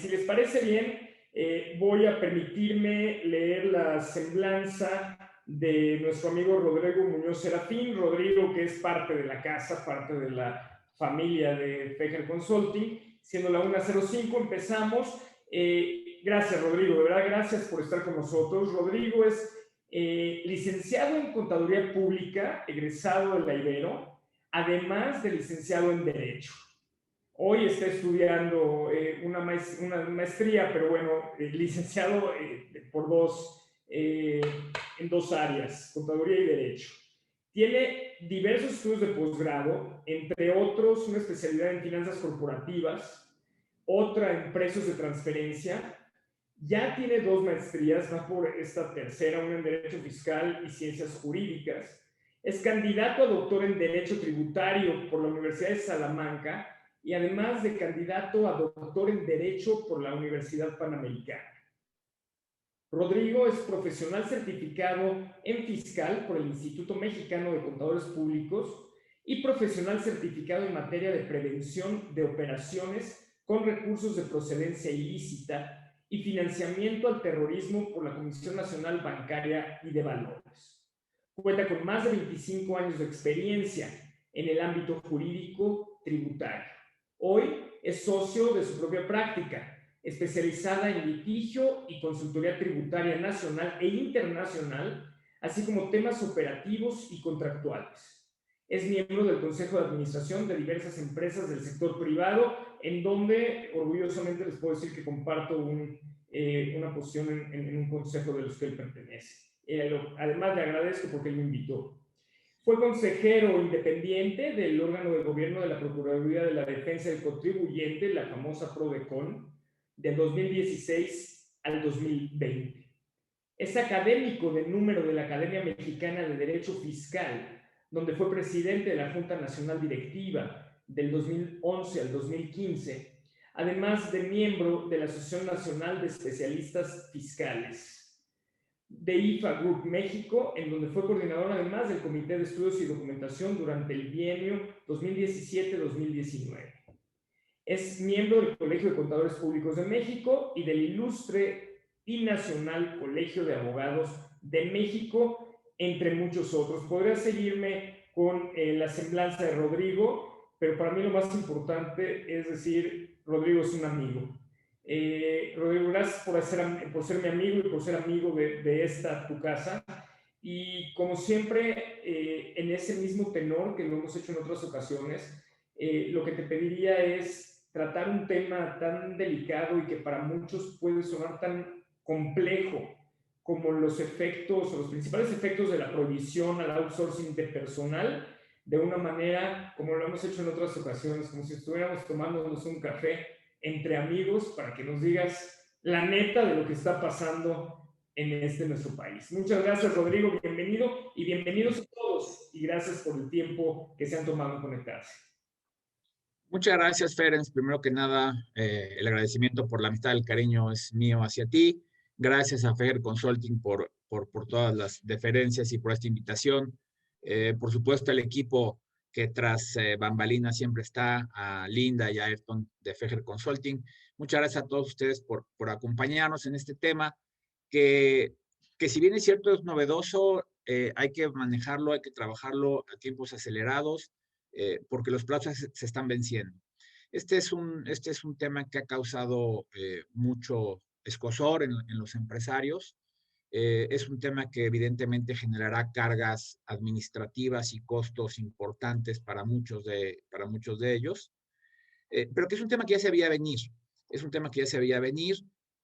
Si les parece bien, voy a permitirme leer la semblanza de nuestro amigo Rodrigo Muñoz Serafín. Rodrigo, que es parte de la casa, parte de la familia de Fejer Consulting. Siendo la 1:05, empezamos. Gracias, Rodrigo, de verdad, gracias por estar con nosotros. Rodrigo es licenciado en Contaduría Pública, egresado de la Ibero, además de licenciado en Derecho. Hoy está estudiando una maestría, pero bueno, licenciado en dos áreas, Contaduría y Derecho. Tiene diversos estudios de posgrado, entre otros una especialidad en finanzas corporativas, otra en precios de transferencia. Ya tiene 2 maestrías, va por esta tercera, una en Derecho Fiscal y Ciencias Jurídicas. Es candidato a doctor en Derecho Tributario por la Universidad de Salamanca y además de candidato a doctor en Derecho por la Universidad Panamericana. Rodrigo es profesional certificado en fiscal por el Instituto Mexicano de Contadores Públicos y profesional certificado en materia de prevención de operaciones con recursos de procedencia ilícita y financiamiento al terrorismo por la Comisión Nacional Bancaria y de Valores. Cuenta con más de 25 años de experiencia en el ámbito jurídico tributario. Hoy es socio de su propia práctica, especializada en litigio y consultoría tributaria nacional e internacional, así como temas operativos y contractuales. Es miembro del Consejo de Administración de diversas empresas del sector privado, en donde orgullosamente les puedo decir que comparto una posición en un consejo de los que él pertenece. Además, le agradezco porque él me invitó. Fue consejero independiente del órgano de gobierno de la Procuraduría de la Defensa del Contribuyente, la famosa PRODECON, del 2016 al 2020. Es académico de número de la Academia Mexicana de Derecho Fiscal, donde fue presidente de la Junta Nacional Directiva del 2011 al 2015, además de miembro de la Asociación Nacional de Especialistas Fiscales de IFA Group México, en donde fue coordinador además del Comité de Estudios y Documentación durante el bienio 2017-2019. Es miembro del Colegio de Contadores Públicos de México y del Ilustre y Nacional Colegio de Abogados de México, entre muchos otros. Podría seguirme con la semblanza de Rodrigo, pero para mí lo más importante es decir, Rodrigo es un amigo. Rodrigo, gracias por ser mi amigo y por ser amigo de esta tu casa. Y como siempre, en ese mismo tenor que lo hemos hecho en otras ocasiones, lo que te pediría es tratar un tema tan delicado y que para muchos puede sonar tan complejo como los efectos o los principales efectos de la prohibición al outsourcing de personal, de una manera como lo hemos hecho en otras ocasiones, como si estuviéramos tomándonos un café entre amigos para que nos digas la neta de lo que está pasando en nuestro país. Muchas gracias, Rodrigo, bienvenido y bienvenidos a todos y gracias por el tiempo que se han tomado en conectarse. Muchas gracias, Ferenc. Primero que nada, el agradecimiento por la amistad, el cariño es mío hacia ti. Gracias a Fejer Consulting por todas las deferencias y por esta invitación. Por supuesto, el equipo que tras bambalinas siempre está, a Linda y a Ayrton de Fejer Consulting. Muchas gracias a todos ustedes por acompañarnos en este tema que si bien es cierto, es novedoso, hay que manejarlo, hay que trabajarlo a tiempos acelerados, porque los plazos se están venciendo. Este es un tema que ha causado mucho escozor en los empresarios. Es un tema que evidentemente generará cargas administrativas y costos importantes para muchos de ellos, pero que es un tema que ya se veía venir. Es un tema que ya se veía venir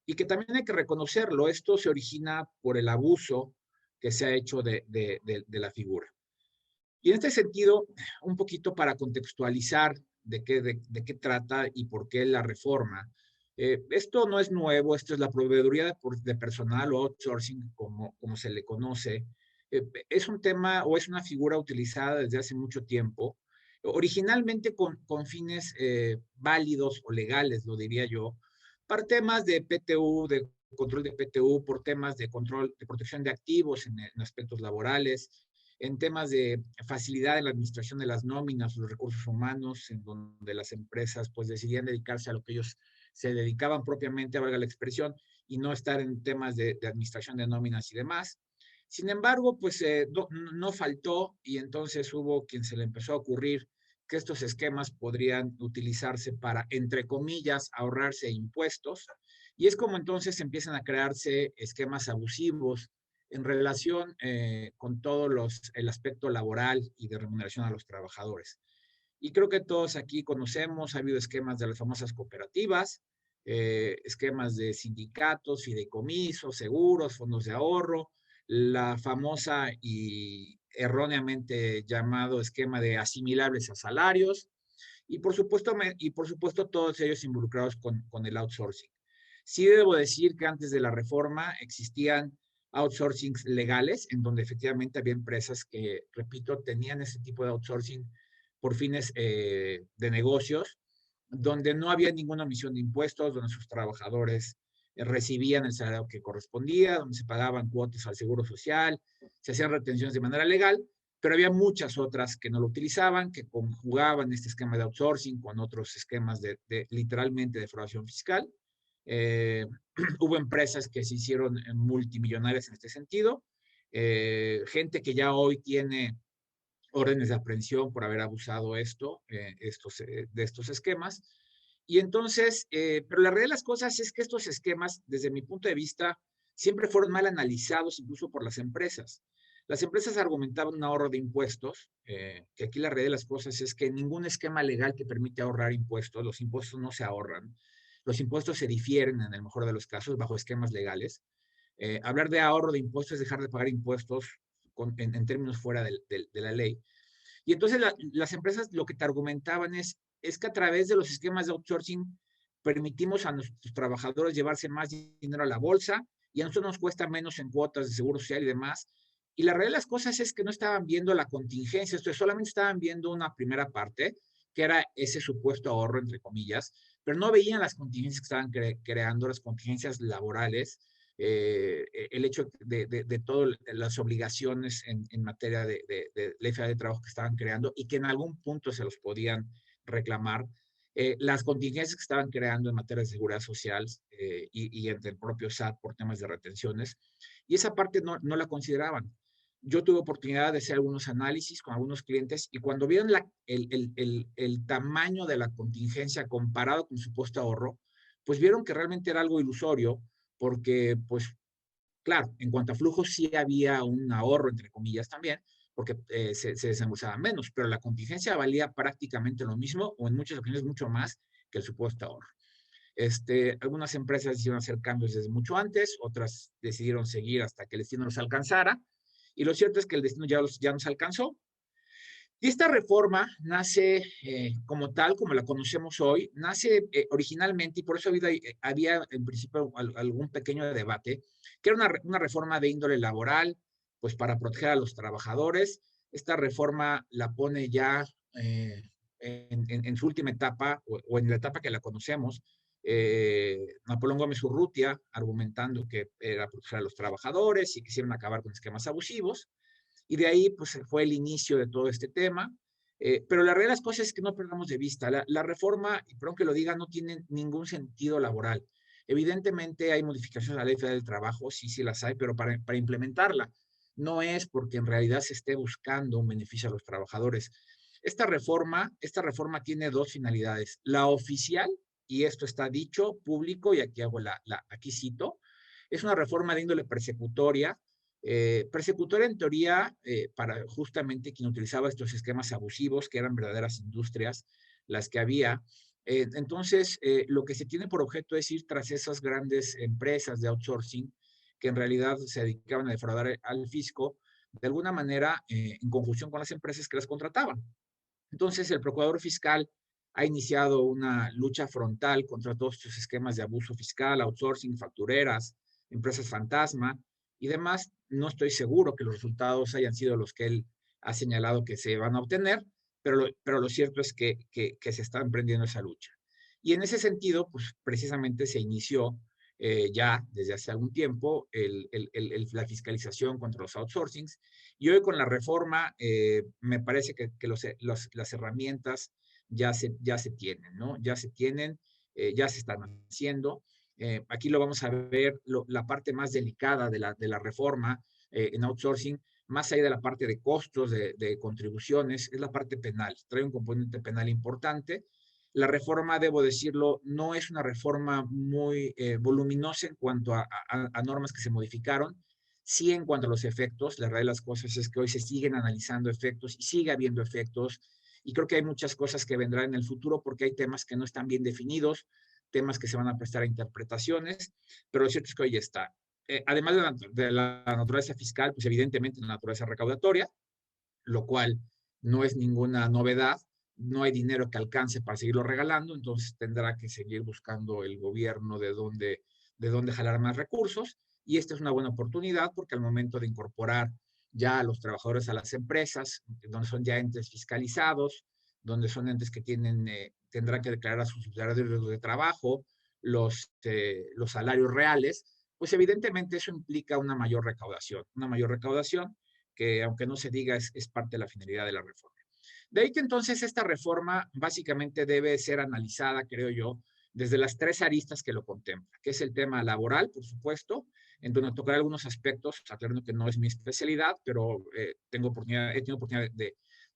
y que también hay que reconocerlo. Esto se origina por el abuso que se ha hecho de la figura. Y en este sentido, un poquito para contextualizar de qué trata y por qué la reforma. Esto no es nuevo, esto es la proveeduría de personal o outsourcing, como se le conoce. Es un tema o es una figura utilizada desde hace mucho tiempo, originalmente con fines válidos o legales, lo diría yo, para temas de PTU, de control de PTU, por temas de control de protección de activos en aspectos laborales, en temas de facilidad en la administración de las nóminas, los recursos humanos, en donde las empresas pues decidían dedicarse a lo que ellos se dedicaban propiamente, valga la expresión, y no estar en temas de administración de nóminas y demás. Sin embargo, pues no faltó y entonces hubo quien se le empezó a ocurrir que estos esquemas podrían utilizarse para, entre comillas, ahorrarse impuestos. Y es como entonces empiezan a crearse esquemas abusivos en relación con todo el aspecto laboral y de remuneración a los trabajadores. Y creo que todos aquí conocemos, ha habido esquemas de las famosas cooperativas, esquemas de sindicatos, fideicomisos, seguros, fondos de ahorro, la famosa y erróneamente llamado esquema de asimilables a salarios, y por supuesto todos ellos involucrados con el outsourcing. Sí debo decir que antes de la reforma existían outsourcings legales, en donde efectivamente había empresas que, repito, tenían ese tipo de outsourcing por fines de negocios, donde no había ninguna omisión de impuestos, donde sus trabajadores recibían el salario que correspondía, donde se pagaban cuotas al seguro social, se hacían retenciones de manera legal, pero había muchas otras que no lo utilizaban, que conjugaban este esquema de outsourcing con otros esquemas de literalmente defraudación fiscal. Hubo empresas que se hicieron multimillonarias en este sentido, gente que ya hoy tiene órdenes de aprehensión por haber abusado de estos esquemas. Y entonces, pero la realidad de las cosas es que estos esquemas, desde mi punto de vista, siempre fueron mal analizados incluso por las empresas. Las empresas argumentaban un ahorro de impuestos, que aquí la realidad de las cosas es que ningún esquema legal que permite ahorrar impuestos, los impuestos no se ahorran, los impuestos se difieren en el mejor de los casos bajo esquemas legales. Hablar de ahorro de impuestos es dejar de pagar impuestos en términos fuera de la ley. Y entonces las empresas lo que te argumentaban es que a través de los esquemas de outsourcing permitimos a nuestros trabajadores llevarse más dinero a la bolsa y a nosotros nos cuesta menos en cuotas de seguro social y demás. Y la realidad de las cosas es que no estaban viendo la contingencia, esto solamente estaban viendo una primera parte, que era ese supuesto ahorro, entre comillas, pero no veían las contingencias que estaban creando, las contingencias laborales, el hecho de todas las obligaciones en materia de ley federal de trabajo que estaban creando y que en algún punto se los podían reclamar, las contingencias que estaban creando en materia de seguridad social y entre el propio SAT por temas de retenciones, y esa parte no la consideraban. Yo tuve oportunidad de hacer algunos análisis con algunos clientes y cuando vieron el tamaño de la contingencia comparado con su supuesto ahorro, pues vieron que realmente era algo ilusorio, porque, pues, claro, en cuanto a flujos sí había un ahorro, entre comillas, también, porque se desembolsaba menos, pero la contingencia valía prácticamente lo mismo o en muchas ocasiones mucho más que el supuesto ahorro. Algunas empresas decidieron hacer cambios desde mucho antes, otras decidieron seguir hasta que el destino los alcanzara, y lo cierto es que el destino ya nos alcanzó. Y esta reforma nace como tal, como la conocemos hoy, nace originalmente, y por eso había en principio algún pequeño debate, que era una reforma de índole laboral, pues para proteger a los trabajadores. Esta reforma la pone ya en su última etapa, o en la etapa que la conocemos, Napoleón Gómez Urrutia, argumentando que era proteger a los trabajadores y quisieron acabar con esquemas abusivos. Y de ahí, pues, fue el inicio de todo este tema. Pero la realidad de las cosas es que no perdamos de vista. La reforma, y perdón que lo diga, no tiene ningún sentido laboral. Evidentemente hay modificaciones a la ley federal del trabajo, sí las hay, pero para implementarla no es porque en realidad se esté buscando un beneficio a los trabajadores. Esta reforma tiene dos finalidades. La oficial, y esto está dicho público, y aquí cito, es una reforma de índole persecutoria, persecutor en teoría para justamente quien utilizaba estos esquemas abusivos, que eran verdaderas industrias las que había. Entonces, lo que se tiene por objeto es ir tras esas grandes empresas de outsourcing que en realidad se dedicaban a defraudar al fisco, de alguna manera en conjunción con las empresas que las contrataban. Entonces, el procurador fiscal ha iniciado una lucha frontal contra todos estos esquemas de abuso fiscal, outsourcing, factureras, empresas fantasma y demás. No estoy seguro que los resultados hayan sido los que él ha señalado que se van a obtener, pero lo cierto es que se está emprendiendo esa lucha. Y en ese sentido, pues precisamente se inició ya desde hace algún tiempo la fiscalización contra los outsourcings. Y hoy con la reforma me parece que las herramientas ya se tienen, ¿no? Ya se tienen ya se están haciendo. Aquí lo vamos a ver, la parte más delicada de la reforma en outsourcing, más allá de la parte de costos, de contribuciones, es la parte penal. Trae un componente penal importante. La reforma, debo decirlo, no es una reforma muy voluminosa en cuanto a normas que se modificaron. Sí, en cuanto a los efectos, la verdad de las cosas es que hoy se siguen analizando efectos y sigue habiendo efectos. Y creo que hay muchas cosas que vendrán en el futuro porque hay temas que no están bien definidos, temas que se van a prestar a interpretaciones, pero lo cierto es que hoy está. Además de la naturaleza fiscal, pues evidentemente la naturaleza recaudatoria, lo cual no es ninguna novedad. No hay dinero que alcance para seguirlo regalando, entonces tendrá que seguir buscando el gobierno de dónde jalar más recursos. Y esta es una buena oportunidad porque al momento de incorporar ya a los trabajadores a las empresas, donde son ya entes fiscalizados, donde son entes que tendrán que declarar a sus salarios de trabajo, los salarios reales, pues evidentemente eso implica una mayor recaudación que aunque no se diga es parte de la finalidad de la reforma. De ahí que entonces esta reforma básicamente debe ser analizada, creo yo, desde las tres aristas que lo contempla, que es el tema laboral, por supuesto, en donde tocaré algunos aspectos, aclarando que no es mi especialidad, pero he tenido oportunidad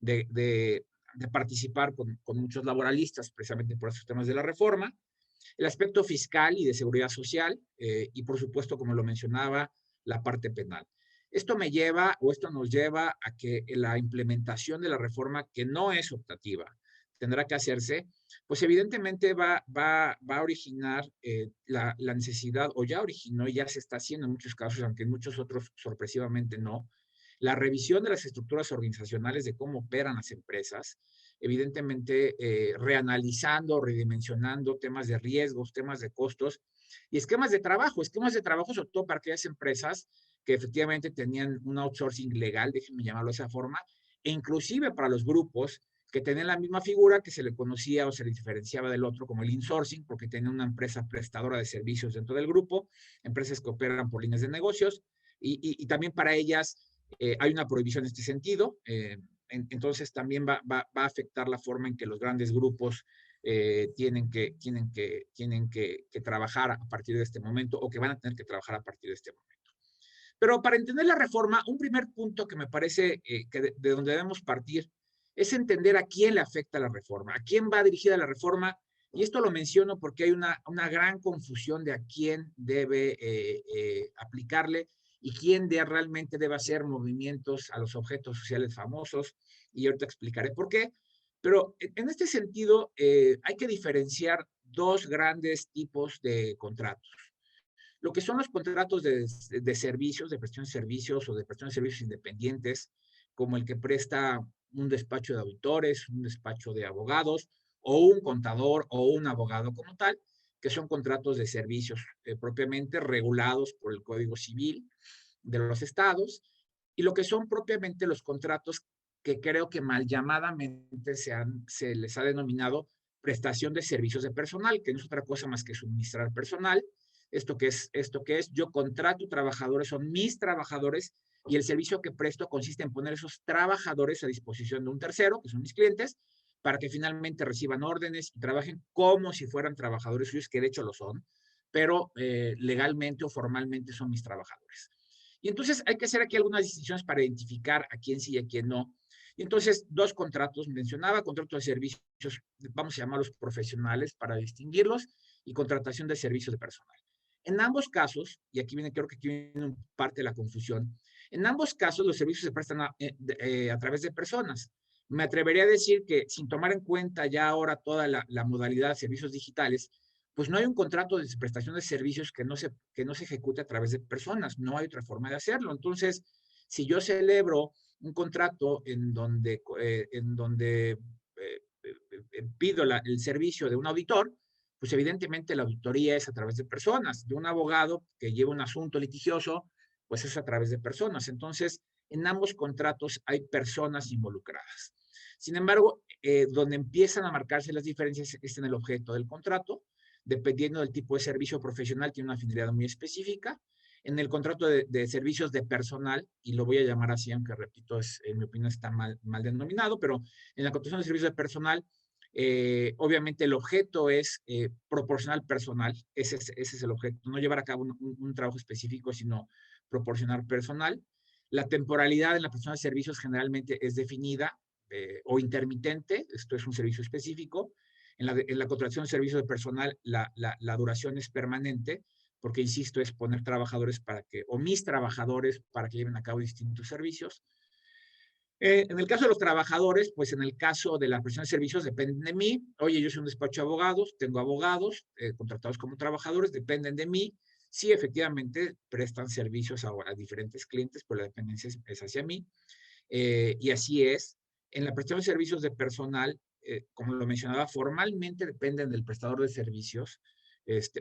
de participar con muchos laboralistas precisamente por esos temas de la reforma, el aspecto fiscal y de seguridad social, y por supuesto, como lo mencionaba, la parte penal. Esto nos lleva a que la implementación de la reforma, que no es optativa, tendrá que hacerse, pues evidentemente va a originar la necesidad, o ya originó y ya se está haciendo en muchos casos, aunque en muchos otros sorpresivamente no, la revisión de las estructuras organizacionales de cómo operan las empresas, evidentemente reanalizando, redimensionando temas de riesgos, temas de costos y esquemas de trabajo sobre todo para aquellas empresas que efectivamente tenían un outsourcing legal, déjenme llamarlo de esa forma, e inclusive para los grupos que tenían la misma figura que se le conocía o se le diferenciaba del otro como el insourcing, porque tenían una empresa prestadora de servicios dentro del grupo, empresas que operan por líneas de negocios, y también para ellas hay una prohibición en este sentido, entonces también va a afectar la forma en que los grandes grupos tienen que trabajar a partir de este momento o que van a tener que trabajar a partir de este momento. Pero para entender la reforma, un primer punto que me parece que de donde debemos partir es entender a quién le afecta la reforma, a quién va dirigida la reforma. Y esto lo menciono porque hay una gran confusión de a quién debe aplicarle y quién realmente debe hacer movimientos a los objetos sociales famosos. Y ahorita explicaré por qué. Pero en este sentido, hay que diferenciar dos grandes tipos de contratos. Lo que son los contratos de servicios, de prestación de servicios o de prestación de servicios independientes, como el que presta un despacho de auditores, un despacho de abogados, o un contador o un abogado como tal, que son contratos de servicios propiamente regulados por el Código Civil de los estados, y lo que son propiamente los contratos que creo que mal llamadamente se les ha denominado prestación de servicios de personal, que no es otra cosa más que suministrar personal. ¿Esto qué es? Yo contrato trabajadores, son mis trabajadores, y el servicio que presto consiste en poner esos trabajadores a disposición de un tercero, que son mis clientes, para que finalmente reciban órdenes y trabajen como si fueran trabajadores suyos, que de hecho lo son, pero legalmente o formalmente son mis trabajadores. Y entonces hay que hacer aquí algunas distinciones para identificar a quién sí y a quién no. Y entonces, dos contratos, mencionaba, contratos de servicios, vamos a llamarlos profesionales para distinguirlos, y contratación de servicios de personal. En ambos casos, y creo que aquí viene parte de la confusión, en ambos casos los servicios se prestan a través de personas. Me atrevería a decir que sin tomar en cuenta ya ahora toda la modalidad de servicios digitales, pues no hay un contrato de prestación de servicios que no se ejecute a través de personas, no hay otra forma de hacerlo. Entonces, si yo celebro un contrato en donde pido el servicio de un auditor, pues evidentemente la auditoría es a través de personas, de un abogado que lleva un asunto litigioso, pues es a través de personas. Entonces, en ambos contratos hay personas involucradas. Sin embargo, donde empiezan a marcarse las diferencias es en el objeto del contrato. Dependiendo del tipo de servicio profesional, tiene una finalidad muy específica. En el contrato de servicios de personal, y lo voy a llamar así, aunque repito, en mi opinión está mal denominado, pero en la contratación de servicios de personal, Obviamente el objeto es proporcionar personal, ese es el objeto, no llevar a cabo un trabajo específico, sino proporcionar personal. La temporalidad en la prestación de servicios generalmente es definida o intermitente, esto es un servicio específico. En la contratación de servicios de personal, la duración es permanente, porque, insisto, es poner trabajadores o mis trabajadores para que lleven a cabo distintos servicios. En el caso de los trabajadores, pues en el caso de la prestación de servicios dependen de mí. Oye, yo soy un despacho de abogados, tengo abogados contratados como trabajadores, dependen de mí. Sí, efectivamente, prestan servicios a diferentes clientes, pero la dependencia es hacia mí. Y así es. En la prestación de servicios de personal, como lo mencionaba, formalmente dependen del prestador de servicios,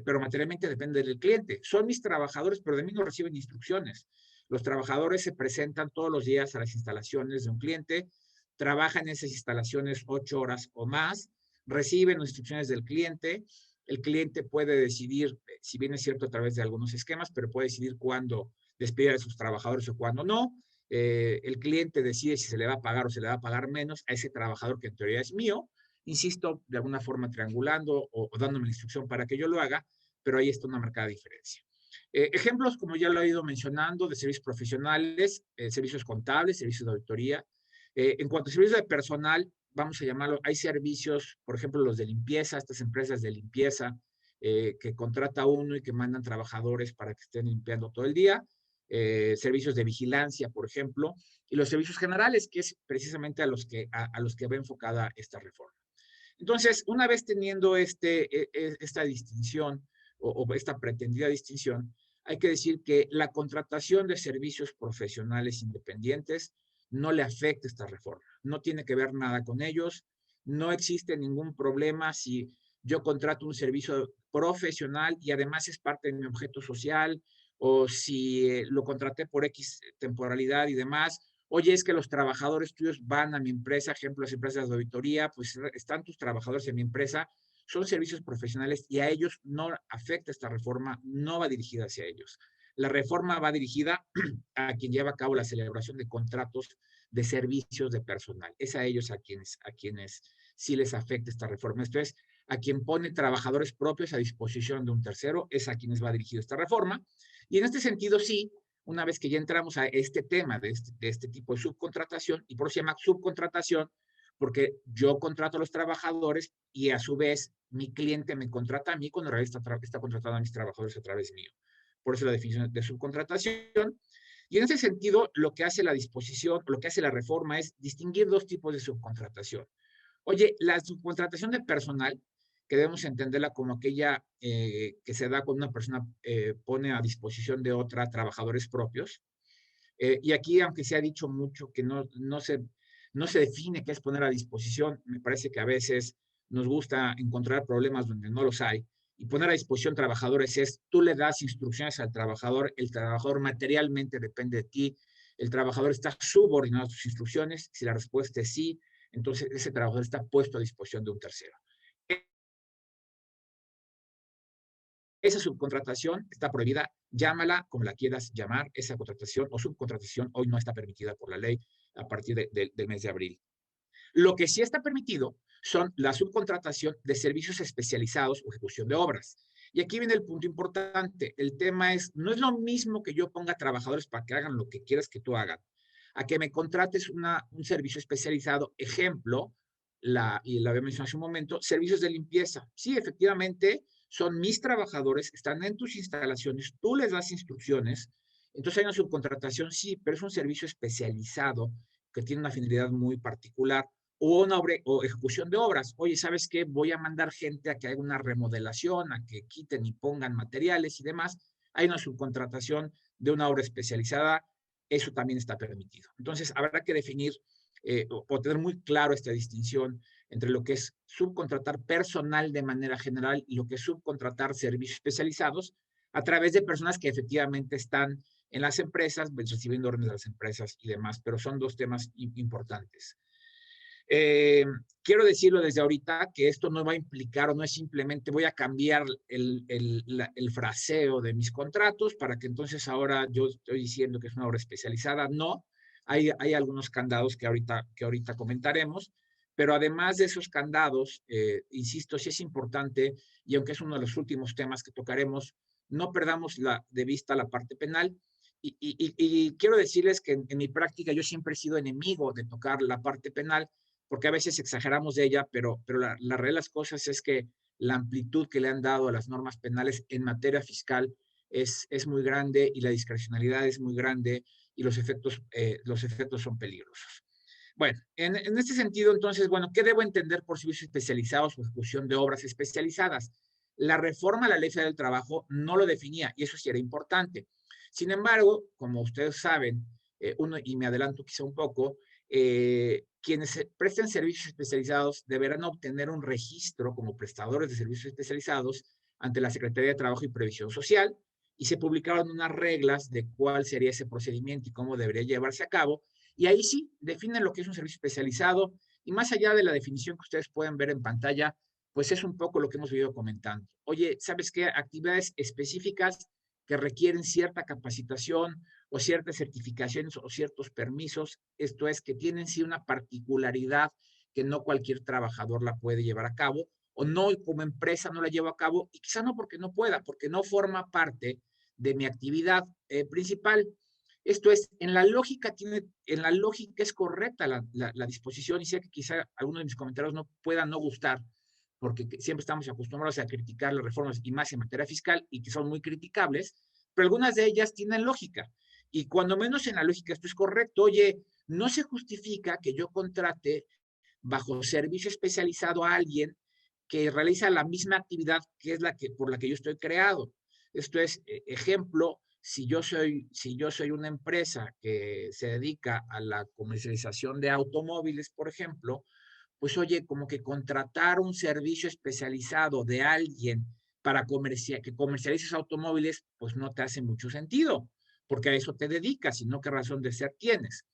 pero materialmente depende del cliente. Son mis trabajadores, pero de mí no reciben instrucciones. Los trabajadores se presentan todos los días a las instalaciones de un cliente, trabajan en esas instalaciones 8 horas o más, reciben las instrucciones del cliente. El cliente puede decidir, si bien es cierto a través de algunos esquemas, pero puede decidir cuándo despedir a sus trabajadores o cuándo no. El cliente decide si se le va a pagar o se le va a pagar menos a ese trabajador que en teoría es mío, insisto, de alguna forma triangulando o dándome la instrucción para que yo lo haga, pero ahí está una marcada diferencia. Ejemplos, como ya lo he ido mencionando, de servicios profesionales, servicios contables, servicios de auditoría. En cuanto a servicios de personal, vamos a llamarlo, hay servicios, por ejemplo, los de limpieza, estas empresas de limpieza que contrata uno y que mandan trabajadores para que estén limpiando todo el día. Servicios de vigilancia, por ejemplo, y los servicios generales, que es precisamente a los que va enfocada esta reforma. Entonces, una vez teniendo esta distinción o esta pretendida distinción, hay que decir que la contratación de servicios profesionales independientes no le afecta esta reforma, no tiene que ver nada con ellos, no existe ningún problema si yo contrato un servicio profesional y además es parte de mi objeto social, o si lo contraté por X temporalidad y demás. Oye, es que los trabajadores tuyos van a mi empresa, ejemplo, las empresas de auditoría, pues están tus trabajadores en mi empresa, son servicios profesionales y a ellos no afecta esta reforma, no va dirigida hacia ellos. La reforma va dirigida a quien lleva a cabo la celebración de contratos de servicios de personal. Es a ellos a quienes sí les afecta esta reforma. Esto es, a quien pone trabajadores propios a disposición de un tercero, es a quienes va dirigida esta reforma. Y en este sentido, sí, una vez que ya entramos a este tema de este tipo de subcontratación, y por eso se llama subcontratación, porque yo contrato a los trabajadores y a su vez mi cliente me contrata a mí cuando en realidad está contratando a mis trabajadores a través mío. Por eso la definición de subcontratación. Y en ese sentido, lo que hace la disposición, lo que hace la reforma es distinguir dos tipos de subcontratación. Oye, la subcontratación de personal, que debemos entenderla como aquella que se da cuando una persona pone a disposición de otra trabajadores propios. Y aquí, aunque se ha dicho mucho que no se define qué es poner a disposición, me parece que a veces nos gusta encontrar problemas donde no los hay. Y poner a disposición trabajadores es, tú le das instrucciones al trabajador, el trabajador materialmente depende de ti, el trabajador está subordinado a tus instrucciones, si la respuesta es sí, entonces ese trabajador está puesto a disposición de un tercero. Esa subcontratación está prohibida, llámala como la quieras llamar, esa contratación o subcontratación hoy no está permitida por la ley a partir del mes de abril. Lo que sí está permitido son la subcontratación de servicios especializados o ejecución de obras. Y aquí viene el punto importante. El tema es, no es lo mismo que yo ponga trabajadores para que hagan lo que quieras que tú hagas, a que me contrates un servicio especializado. Ejemplo, y la había mencionado hace un momento, servicios de limpieza. Sí, efectivamente, son mis trabajadores, están en tus instalaciones, tú les das instrucciones, entonces hay una subcontratación, sí, pero es un servicio especializado que tiene una finalidad muy particular, o una obra o ejecución de obras. Oye, ¿sabes qué? Voy a mandar gente a que haga una remodelación, a que quiten y pongan materiales y demás. Hay una subcontratación de una obra especializada, eso también está permitido. Entonces, habrá que definir o tener muy claro esta distinción entre lo que es subcontratar personal de manera general y lo que es subcontratar servicios especializados a través de personas que efectivamente están en las empresas, recibiendo órdenes de las empresas y demás, pero son dos temas importantes. Quiero decirlo desde ahorita que esto no va a implicar o no es simplemente voy a cambiar el fraseo de mis contratos para que entonces ahora yo estoy diciendo que es una obra especializada. No, hay algunos candados que ahorita comentaremos, Pero además de esos candados, insisto, sí es importante, y aunque es uno de los últimos temas que tocaremos, no perdamos de vista la parte penal. Y quiero decirles que en mi práctica yo siempre he sido enemigo de tocar la parte penal, porque a veces exageramos de ella, pero la realidad de las cosas es que la amplitud que le han dado a las normas penales en materia fiscal es muy grande y la discrecionalidad es muy grande y los efectos son peligrosos. Bueno, en este sentido, entonces, bueno, ¿qué debo entender por servicios especializados o ejecución de obras especializadas? La reforma a la Ley Federal del Trabajo no lo definía y eso sí era importante. Sin embargo, como ustedes saben, y me adelanto quizá un poco, quienes presten servicios especializados deberán obtener un registro como prestadores de servicios especializados ante la Secretaría de Trabajo y Previsión Social y se publicaron unas reglas de cuál sería ese procedimiento y cómo debería llevarse a cabo. Y ahí sí, definen lo que es un servicio especializado y más allá de la definición que ustedes pueden ver en pantalla, pues es un poco lo que hemos venido comentando. Oye, ¿sabes qué? Actividades específicas que requieren cierta capacitación o ciertas certificaciones o ciertos permisos, esto es, que tienen sí una particularidad que no cualquier trabajador la puede llevar a cabo, o no como empresa no la llevo a cabo, y quizá no porque no pueda, porque no forma parte de mi actividad principal. Esto es, en la lógica es correcta la disposición, y sé que quizá algunos de mis comentarios no puedan no gustar, porque siempre estamos acostumbrados a criticar las reformas y más en materia fiscal y que son muy criticables, pero algunas de ellas tienen lógica. Y cuando menos en la lógica esto es correcto. Oye, no se justifica que yo contrate bajo servicio especializado a alguien que realiza la misma actividad que es por la que yo estoy creado. Esto es, ejemplo, si yo soy una empresa que se dedica a la comercialización de automóviles, por ejemplo, pues oye, como que contratar un servicio especializado de alguien para que comercialices automóviles, pues no te hace mucho sentido, porque a eso te dedicas y no qué razón de ser tienes.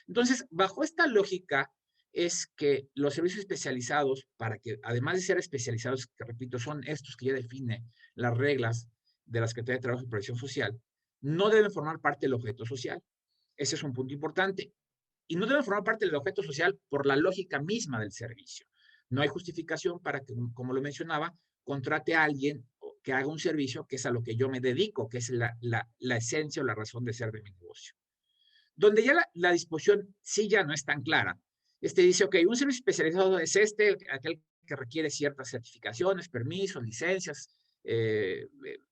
Entonces, bajo esta lógica es que los servicios especializados, para que además de ser especializados, que repito, son estos que ya definen las reglas de la Secretaría de Trabajo y Previsión Social, no deben formar parte del objeto social. Ese es un punto importante. Y no deben formar parte del objeto social por la lógica misma del servicio. No hay justificación para que, como lo mencionaba, contrate a alguien que haga un servicio que es a lo que yo me dedico, que es la esencia o la razón de ser de mi negocio. Donde ya la disposición sí ya no es tan clara. Dice, ok, un servicio especializado es aquel que requiere ciertas certificaciones, permisos, licencias,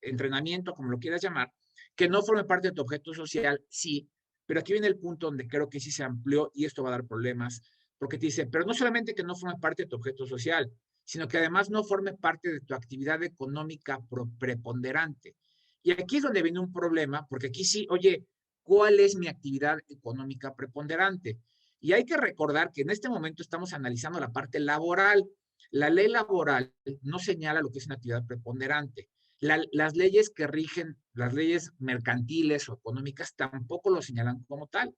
entrenamiento, como lo quieras llamar, que no forme parte de tu objeto social, sí, pero aquí viene el punto donde creo que sí se amplió y esto va a dar problemas, porque te dice, pero no solamente que no forme parte de tu objeto social, sino que además no forme parte de tu actividad económica preponderante. Y aquí es donde viene un problema, porque aquí sí, oye, ¿cuál es mi actividad económica preponderante? Y hay que recordar que en este momento estamos analizando la parte laboral. La ley laboral no señala lo que es una actividad preponderante. Las leyes que rigen, las leyes mercantiles o económicas tampoco lo señalan como tal.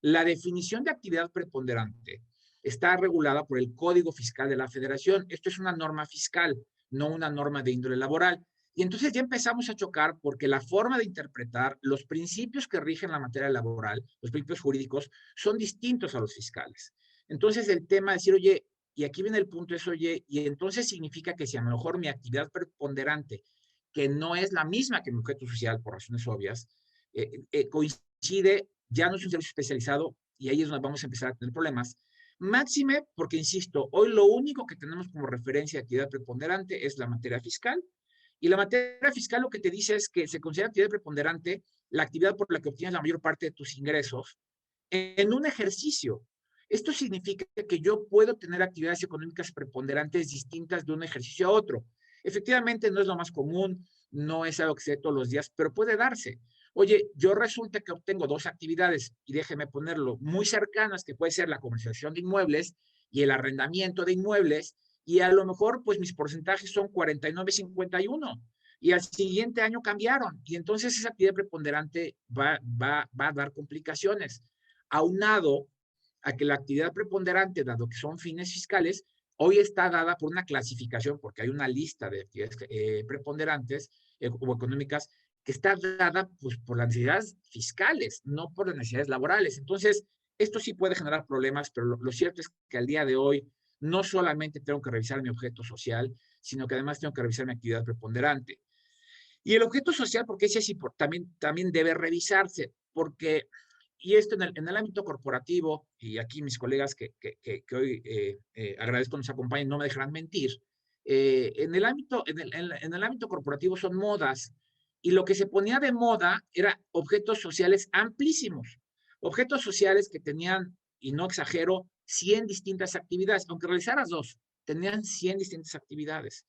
La definición de actividad preponderante está regulada por el Código Fiscal de la Federación. Esto es una norma fiscal, no una norma de índole laboral. Y entonces ya empezamos a chocar porque la forma de interpretar los principios que rigen la materia laboral, los principios jurídicos, son distintos a los fiscales. Entonces el tema es decir, oye, y aquí viene el punto, es, oye, y entonces significa que si a lo mejor mi actividad preponderante, que no es la misma que mi objeto social por razones obvias, coincide, ya no es un servicio especializado y ahí es donde vamos a empezar a tener problemas. Máxime, porque insisto, hoy lo único que tenemos como referencia de actividad preponderante es la materia fiscal. Y la materia fiscal lo que te dice es que se considera actividad preponderante la actividad por la que obtienes la mayor parte de tus ingresos en un ejercicio. Esto significa que yo puedo tener actividades económicas preponderantes distintas de un ejercicio a otro. Efectivamente, no es lo más común, no es algo que se dé todos los días, pero puede darse. Oye, yo resulta que obtengo dos actividades, y déjeme ponerlo, muy cercanas, que puede ser la comercialización de inmuebles y el arrendamiento de inmuebles, y a lo mejor, pues mis porcentajes son 49-51, y al siguiente año cambiaron, y entonces esa actividad preponderante va a dar complicaciones. Aunado a que la actividad preponderante, dado que son fines fiscales, hoy está dada por una clasificación, porque hay una lista de actividades preponderantes o económicas que está dada pues, por las necesidades fiscales, no por las necesidades laborales. Entonces, esto sí puede generar problemas, pero lo cierto es que al día de hoy no solamente tengo que revisar mi objeto social, sino que además tengo que revisar mi actividad preponderante. Y el objeto social, porque ese sí también debe revisarse, porque, y esto en el ámbito corporativo, y aquí mis colegas que hoy agradezco nos acompañen, no me dejarán mentir, en el ámbito corporativo son modas, y lo que se ponía de moda era objetos sociales amplísimos, objetos sociales que tenían, y no exagero, 100 distintas actividades, aunque realizaras dos, tenían 100 distintas actividades.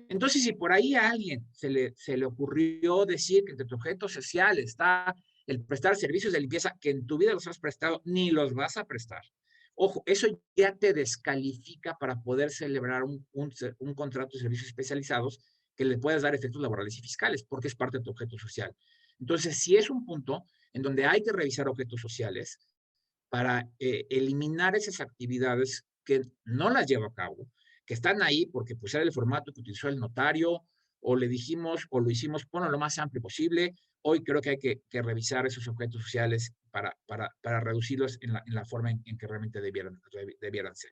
Entonces, si por ahí a alguien se le ocurrió decir que entre tu objeto social está el prestar servicios de limpieza que en tu vida los has prestado, ni los vas a prestar. Ojo, eso ya te descalifica para poder celebrar un contrato de servicios especializados que le puedas dar efectos laborales y fiscales, porque es parte de tu objeto social. Entonces, sí es un punto en donde hay que revisar objetos sociales para eliminar esas actividades que no las lleva a cabo, que están ahí porque pues era el formato que utilizó el notario, o le dijimos, o lo hicimos, ponlo lo más amplio posible. Hoy creo que hay que revisar esos objetos sociales para reducirlos en la forma en que realmente debieran ser.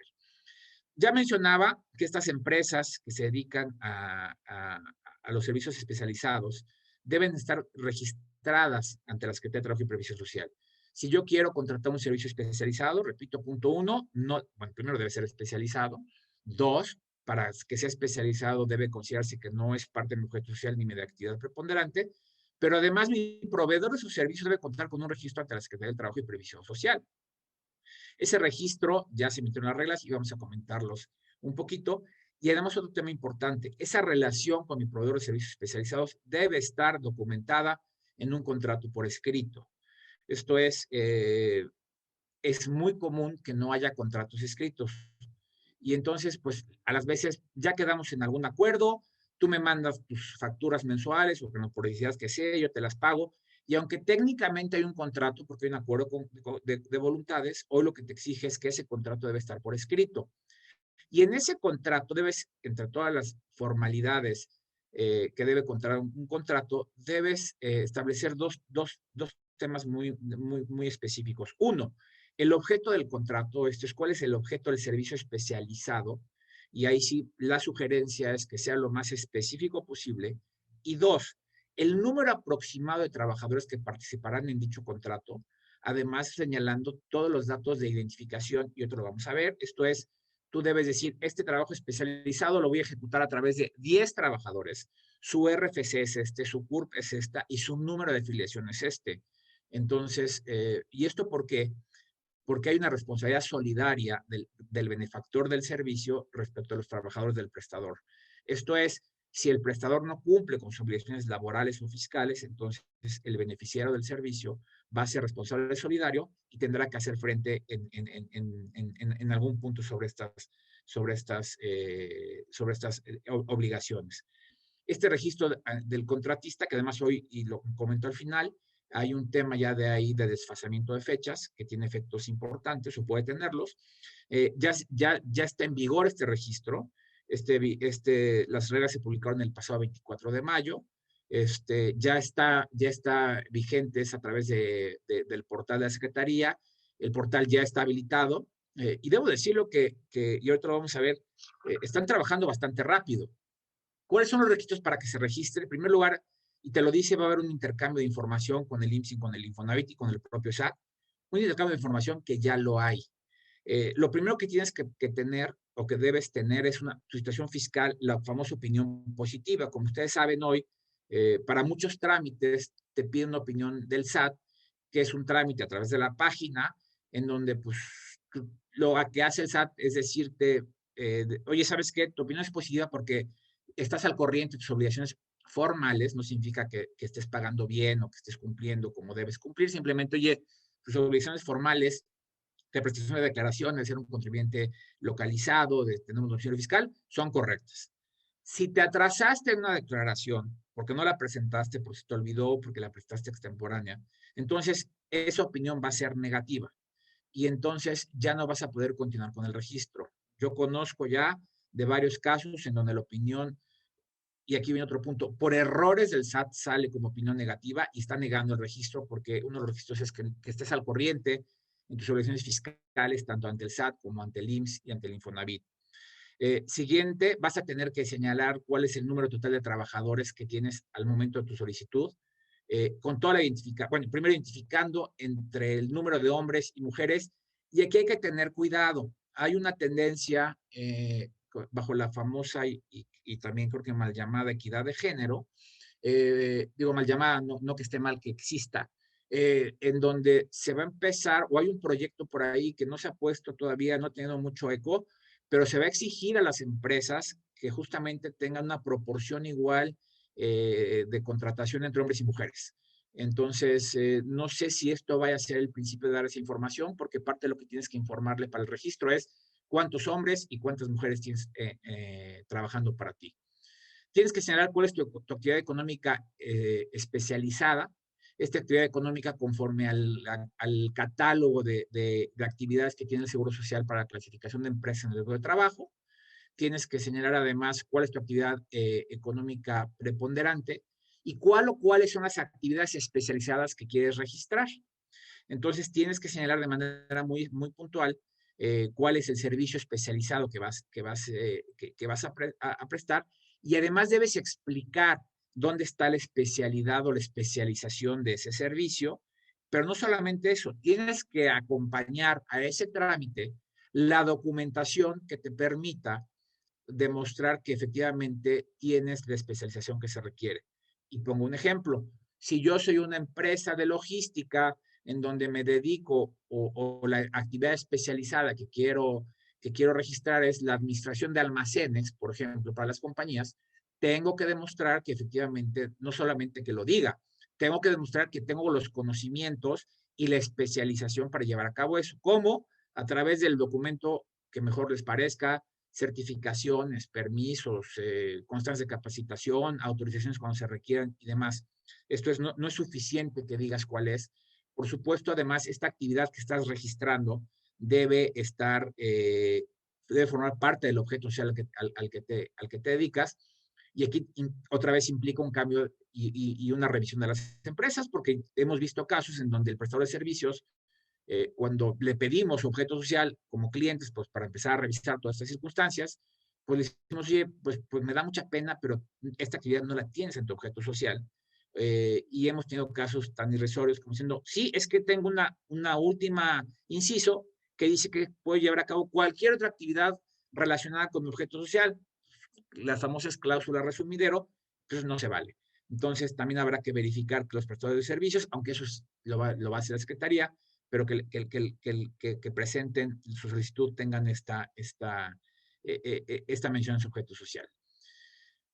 Ya mencionaba que estas empresas que se dedican a los servicios especializados deben estar registradas ante la Secretaría de Trabajo y Previsión Social. Si yo quiero contratar un servicio especializado, repito, punto uno, no, bueno, primero debe ser especializado. Dos, para que sea especializado debe considerarse que no es parte de mi objeto social ni de actividad preponderante, pero además mi proveedor de su servicio debe contar con un registro ante la Secretaría del Trabajo y Previsión Social. Ese registro ya se emitieron las reglas y vamos a comentarlos un poquito. Y además otro tema importante, esa relación con mi proveedor de servicios especializados debe estar documentada en un contrato por escrito. Esto es muy común que no haya contratos escritos. Y entonces, pues, a las veces ya quedamos en algún acuerdo, tú me mandas tus facturas mensuales o que no por necesidades que sea, yo te las pago. Y aunque técnicamente hay un contrato, porque hay un acuerdo de voluntades, hoy lo que te exige es que ese contrato debe estar por escrito. Y en ese contrato debes, entre todas las formalidades que debe contar un contrato, debes establecer dos temas muy específicos. Uno, el objeto del contrato, esto es cuál es el objeto del servicio especializado, y ahí sí la sugerencia es que sea lo más específico posible. Y dos, el número aproximado de trabajadores que participarán en dicho contrato, además señalando todos los datos de identificación, y otro lo vamos a ver, esto es, tú debes decir, este trabajo especializado lo voy a ejecutar a través de 10 trabajadores, su RFC es este, su CURP es esta, y su número de afiliación es este. Entonces, ¿y esto por qué? Porque hay una responsabilidad solidaria del benefactor del servicio respecto a los trabajadores del prestador. Esto es, si el prestador no cumple con sus obligaciones laborales o fiscales, entonces el beneficiario del servicio va a ser responsable solidario y tendrá que hacer frente en algún punto sobre estas obligaciones. Este registro del contratista, que además hoy, y lo comento al final, hay un tema ya de ahí de desfasamiento de fechas que tiene efectos importantes o puede tenerlos. Ya está en vigor este registro. Las reglas se publicaron el pasado 24 de mayo. Ya está vigente a través del portal de la Secretaría. El portal ya está habilitado. Y debo decirlo y ahorita lo vamos a ver, están trabajando bastante rápido. ¿Cuáles son los requisitos para que se registre? En primer lugar, y te lo dice, va a haber un intercambio de información con el IMSS, con el Infonavit y con el propio SAT. Un intercambio de información que ya lo hay. Lo primero que tienes que tener o que debes tener es tu situación fiscal, la famosa opinión positiva. Como ustedes saben hoy, para muchos trámites te piden una opinión del SAT, que es un trámite a través de la página, en donde pues lo que hace el SAT es decirte, oye, ¿sabes qué? Tu opinión es positiva porque estás al corriente de tus obligaciones formales, no significa que estés pagando bien o que estés cumpliendo como debes cumplir, simplemente, oye, tus obligaciones formales de prestación de declaración, de ser un contribuyente localizado, de tener un domicilio fiscal, son correctas. Si te atrasaste en una declaración, porque no la presentaste, porque se te olvidó, porque la prestaste extemporánea, entonces esa opinión va a ser negativa y entonces ya no vas a poder continuar con el registro. Yo conozco ya de varios casos en donde la opinión, y aquí viene otro punto, por errores del SAT sale como opinión negativa y está negando el registro porque uno de los requisitos es que estés al corriente en tus obligaciones fiscales, tanto ante el SAT como ante el IMSS y ante el Infonavit. Siguiente, vas a tener que señalar cuál es el número total de trabajadores que tienes al momento de tu solicitud, con toda la identificación, bueno, primero identificando entre el número de hombres y mujeres, y aquí hay que tener cuidado. Hay una tendencia bajo la famosa y también creo que mal llamada equidad de género, digo mal llamada, no que esté mal que exista, en donde se va a empezar, o hay un proyecto por ahí que no se ha puesto todavía, no ha tenido mucho eco, pero se va a exigir a las empresas que justamente tengan una proporción igual de contratación entre hombres y mujeres. Entonces, no sé si esto vaya a ser el principio de dar esa información, porque parte de lo que tienes que informarle para el registro es cuántos hombres y cuántas mujeres tienes trabajando para ti. Tienes que señalar cuál es tu actividad económica especializada. Esta actividad económica conforme al catálogo de actividades que tiene el Seguro Social para la clasificación de empresas en el riesgo de trabajo. Tienes que señalar además cuál es tu actividad económica preponderante y cuál o cuáles son las actividades especializadas que quieres registrar. Entonces, tienes que señalar de manera muy puntual cuál es el servicio especializado que vas a prestar, y además debes explicar dónde está la especialidad o la especialización de ese servicio, pero no solamente eso, tienes que acompañar a ese trámite la documentación que te permita demostrar que efectivamente tienes la especialización que se requiere. Y pongo un ejemplo, si yo soy una empresa de logística en donde me dedico o la actividad especializada que quiero registrar es la administración de almacenes, por ejemplo, para las compañías, tengo que demostrar que efectivamente, no solamente que lo diga, tengo que demostrar que tengo los conocimientos y la especialización para llevar a cabo eso. ¿Cómo? A través del documento que mejor les parezca, certificaciones, permisos, constancias de capacitación, autorizaciones cuando se requieran y demás. Esto no es suficiente que digas cuál es. Por supuesto, además, esta actividad que estás registrando debe estar, debe formar parte del objeto social al que te dedicas. Y aquí otra vez implica un cambio y una revisión de las empresas, porque hemos visto casos en donde el prestador de servicios cuando le pedimos objeto social como clientes, pues para empezar a revisar todas estas circunstancias, pues le decimos, oye, pues me da mucha pena, pero esta actividad no la tienes en tu objeto social. Y hemos tenido casos tan irrisorios como diciendo, sí, es que tengo una última inciso que dice que puedo llevar a cabo cualquier otra actividad relacionada con mi objeto social, las famosas cláusulas resumidero, pues no se vale. Entonces, también habrá que verificar que los prestadores de servicios, aunque eso lo va a hacer la Secretaría, pero que presenten su solicitud tengan esta mención en su objeto social.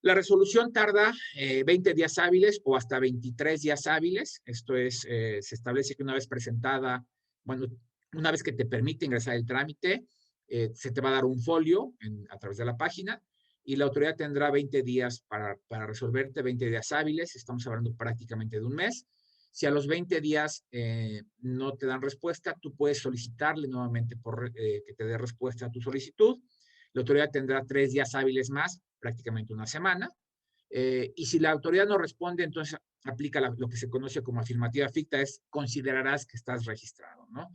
La resolución tarda 20 días hábiles o hasta 23 días hábiles. Esto es, se establece que una vez presentada, bueno, una vez que te permite ingresar el trámite, se te va a dar un folio a través de la página y la autoridad tendrá 20 días para resolverte, 20 días hábiles. Estamos hablando prácticamente de un mes. Si a los 20 días no te dan respuesta, tú puedes solicitarle nuevamente que te dé respuesta a tu solicitud. La autoridad tendrá 3 días hábiles más, prácticamente una semana. Y si la autoridad no responde, entonces aplica lo que se conoce como afirmativa ficta, es considerarás que estás registrado, ¿no?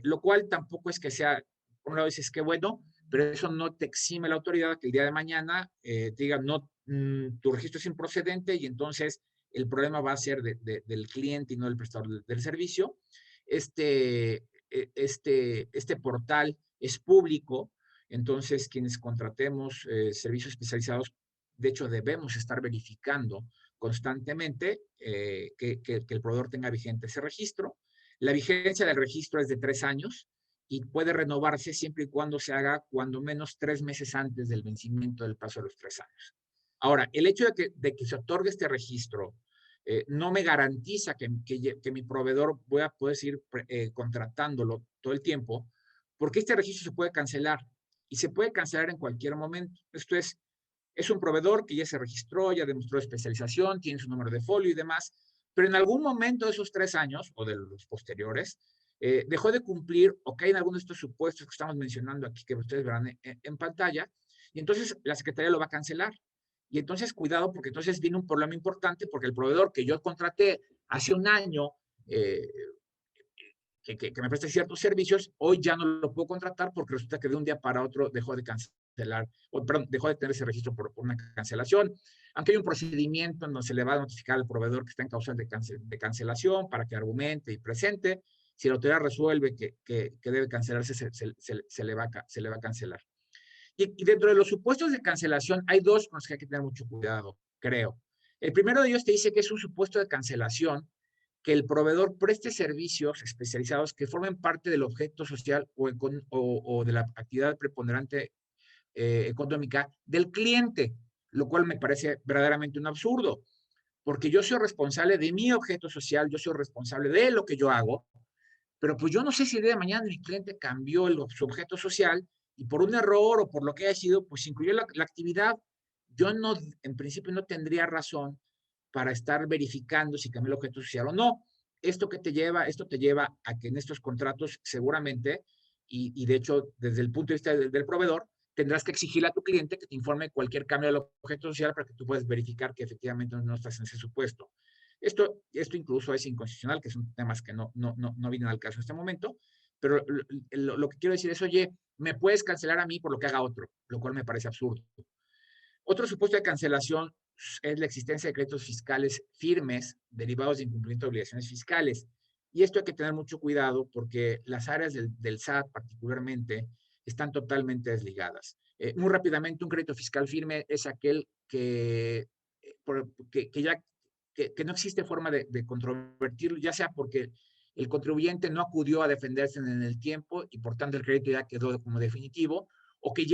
Lo cual tampoco es que sea, por un lado dices que bueno, pero eso no te exime la autoridad que el día de mañana te diga, no, tu registro es improcedente y entonces el problema va a ser del cliente y no del prestador del servicio. Este portal es público, entonces quienes contratemos servicios especializados, de hecho debemos estar verificando constantemente que el proveedor tenga vigente ese registro. La vigencia del registro es de 3 años y puede renovarse siempre y cuando se haga cuando menos 3 meses antes del vencimiento del plazo de los 3 años. Ahora, el hecho de que se otorgue este registro no me garantiza que mi proveedor voy a poder seguir contratándolo todo el tiempo, porque este registro se puede cancelar y se puede cancelar en cualquier momento. Esto es un proveedor que ya se registró, ya demostró especialización, tiene su número de folio y demás, pero en algún momento de esos 3 años o de los posteriores, dejó de cumplir o cae en alguno de estos supuestos que estamos mencionando aquí, que ustedes verán en pantalla, y entonces la Secretaría lo va a cancelar. Y entonces, cuidado, porque entonces viene un problema importante, porque el proveedor que yo contraté hace un año, que me preste ciertos servicios, hoy ya no lo puedo contratar porque resulta que de un día para otro dejó de cancelar, o perdón, dejó de tener ese registro por una cancelación. Aunque hay un procedimiento en donde se le va a notificar al proveedor que está en causal de cancelación para que argumente y presente. Si la autoridad resuelve que debe cancelarse, se le va a cancelar. Y dentro de los supuestos de cancelación, hay dos con los que hay que tener mucho cuidado, creo. El primero de ellos te dice que es un supuesto de cancelación que el proveedor preste servicios especializados que formen parte del objeto social o de la actividad preponderante económica del cliente, lo cual me parece verdaderamente un absurdo, porque yo soy responsable de mi objeto social, yo soy responsable de lo que yo hago, pero pues yo no sé si el día de mañana mi cliente cambió su objeto social y por un error o por lo que haya sido, pues incluyó la actividad. Yo no, en principio no tendría razón para estar verificando si cambió el objeto social o no. Esto te lleva a que en estos contratos seguramente, y de hecho desde el punto de vista del proveedor, tendrás que exigirle a tu cliente que te informe cualquier cambio del objeto social para que tú puedas verificar que efectivamente no estás en ese supuesto. Esto incluso es inconstitucional, que son temas que no vienen al caso en este momento, pero lo que quiero decir es, oye, me puedes cancelar a mí por lo que haga otro, lo cual me parece absurdo. Otro supuesto de cancelación es la existencia de créditos fiscales firmes derivados de incumplimiento de obligaciones fiscales. Y esto hay que tener mucho cuidado porque las áreas del SAT particularmente están totalmente desligadas. Muy rápidamente, un crédito fiscal firme es aquel que no existe forma de controvertirlo, ya sea porque el contribuyente no acudió a defenderse en el tiempo y por tanto el crédito ya quedó como definitivo, o que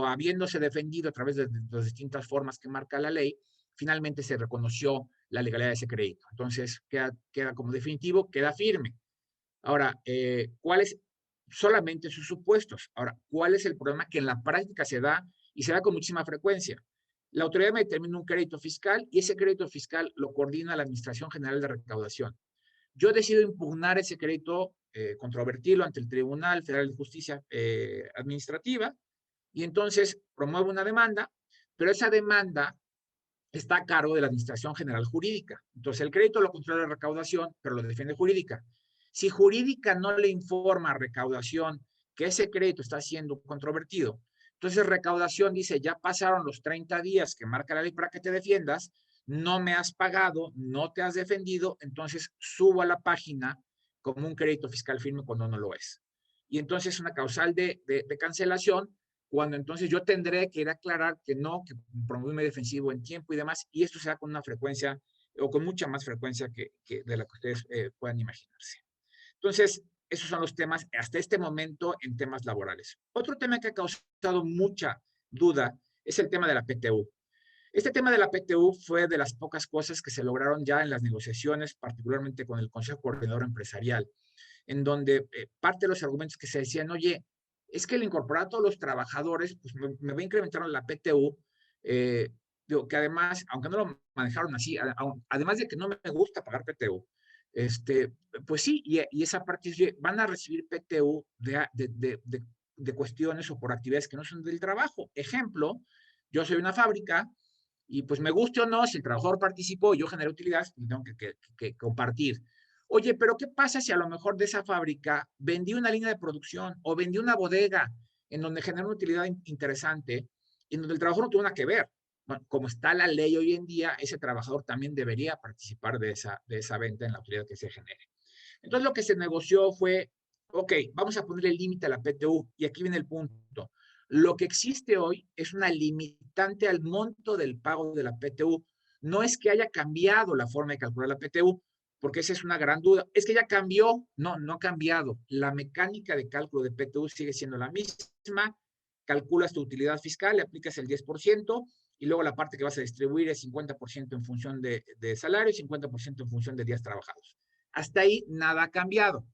habiéndose defendido a través de las distintas formas que marca la ley, finalmente se reconoció la legalidad de ese crédito. Entonces queda como definitivo, queda firme. Ahora, ¿cuáles solamente sus supuestos? Ahora, ¿cuál es el problema que en la práctica se da y se da con muchísima frecuencia? La autoridad me determina un crédito fiscal y ese crédito fiscal lo coordina la Administración General de Recaudación. Yo decido impugnar ese crédito, controvertirlo ante el Tribunal Federal de Justicia Administrativa y entonces promuevo una demanda, pero esa demanda está a cargo de la Administración General Jurídica. Entonces el crédito lo controla la recaudación, pero lo defiende jurídica. Si jurídica no le informa a recaudación que ese crédito está siendo controvertido, entonces recaudación dice, ya pasaron los 30 días que marca la ley para que te defiendas, no me has pagado, no te has defendido, entonces subo a la página como un crédito fiscal firme cuando no lo es. Y entonces una causal de cancelación, cuando entonces yo tendré que ir a aclarar que no, que promoverme defensivo en tiempo y demás, y esto se da con una frecuencia o con mucha más frecuencia de la que ustedes puedan imaginarse. Entonces, esos son los temas hasta este momento en temas laborales. Otro tema que ha causado mucha duda es el tema de la PTU. Este tema de la PTU fue de las pocas cosas que se lograron ya en las negociaciones, particularmente con el Consejo Coordinador Empresarial, en donde parte de los argumentos que se decían, oye, es que el incorporar a todos los trabajadores, pues me va a incrementar la PTU, digo, que además, aunque no lo manejaron así, además de que no me gusta pagar PTU, pues sí, y esa parte van a recibir PTU de cuestiones o por actividades que no son del trabajo. Ejemplo, yo soy una fábrica y pues me guste o no, si el trabajador participó y yo generé utilidades, pues tengo que compartir. Oye, pero ¿qué pasa si a lo mejor de esa fábrica vendí una línea de producción o vendí una bodega en donde generó una utilidad interesante y en donde el trabajador no tuvo nada que ver? Bueno, como está la ley hoy en día, ese trabajador también debería participar de esa venta en la utilidad que se genere. Entonces lo que se negoció fue, ok, vamos a ponerle límite a la PTU y aquí viene el punto. Lo que existe hoy es una limitante al monto del pago de la PTU. No es que haya cambiado la forma de calcular la PTU, porque esa es una gran duda. Es que ya cambió. No, no ha cambiado. La mecánica de cálculo de PTU sigue siendo la misma. Calculas tu utilidad fiscal, le aplicas el 10% y luego la parte que vas a distribuir es 50% en función de salario y 50% en función de días trabajados. Hasta ahí nada ha cambiado.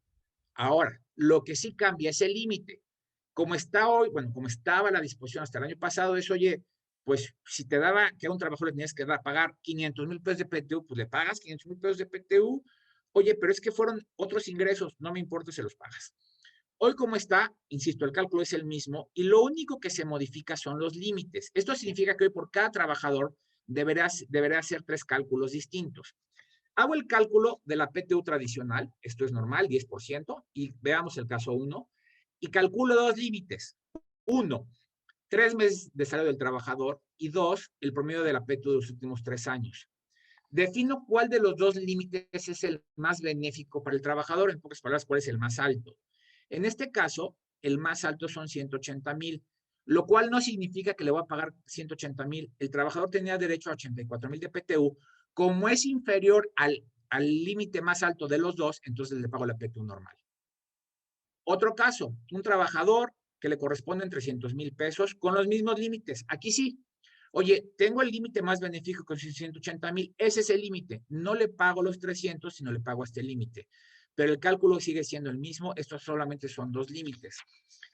Ahora, lo que sí cambia es el límite. Como está hoy, bueno, como estaba la disposición hasta el año pasado, es, oye, pues si te daba que a un trabajador le tenías que pagar 500,000 pesos de PTU, pues le pagas 500,000 pesos de PTU. Oye, pero es que fueron otros ingresos, no me importa, se los pagas. Hoy como está, insisto, el cálculo es el mismo y lo único que se modifica son los límites. Esto significa que hoy por cada trabajador deberá hacer 3 cálculos distintos. Hago el cálculo de la PTU tradicional, esto es normal, 10%, y veamos el caso 1, y calculo dos límites. 1, 3 meses de salario del trabajador, y 2, el promedio de la PTU de los últimos 3 años. Defino cuál de los dos límites es el más benéfico para el trabajador, en pocas palabras, cuál es el más alto. En este caso, el más alto son 180,000, lo cual no significa que le voy a pagar 180,000. El trabajador tenía derecho a 84,000 de PTU. Como es inferior al límite más alto de los dos, entonces le pago la PTU normal. Otro caso, un trabajador que le corresponden 300,000 pesos con los mismos límites. Aquí sí. Oye, tengo el límite más benéfico con 180,000. Ese es el límite. No le pago los 300, sino le pago este límite. Pero el cálculo sigue siendo el mismo. Estos solamente son dos límites.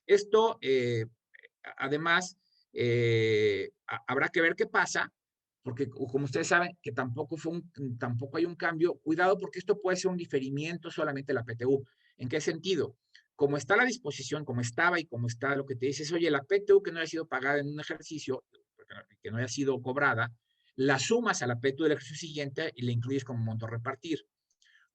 Esto, además, habrá que ver qué pasa, porque como ustedes saben, que tampoco hay un cambio. Cuidado, porque esto puede ser un diferimiento solamente de la PTU. ¿En qué sentido? Como está la disposición, como estaba y como está lo que te dices, oye, la PTU que no haya sido pagada en un ejercicio, que no haya sido cobrada, la sumas a la PTU del ejercicio siguiente y la incluyes como monto a repartir.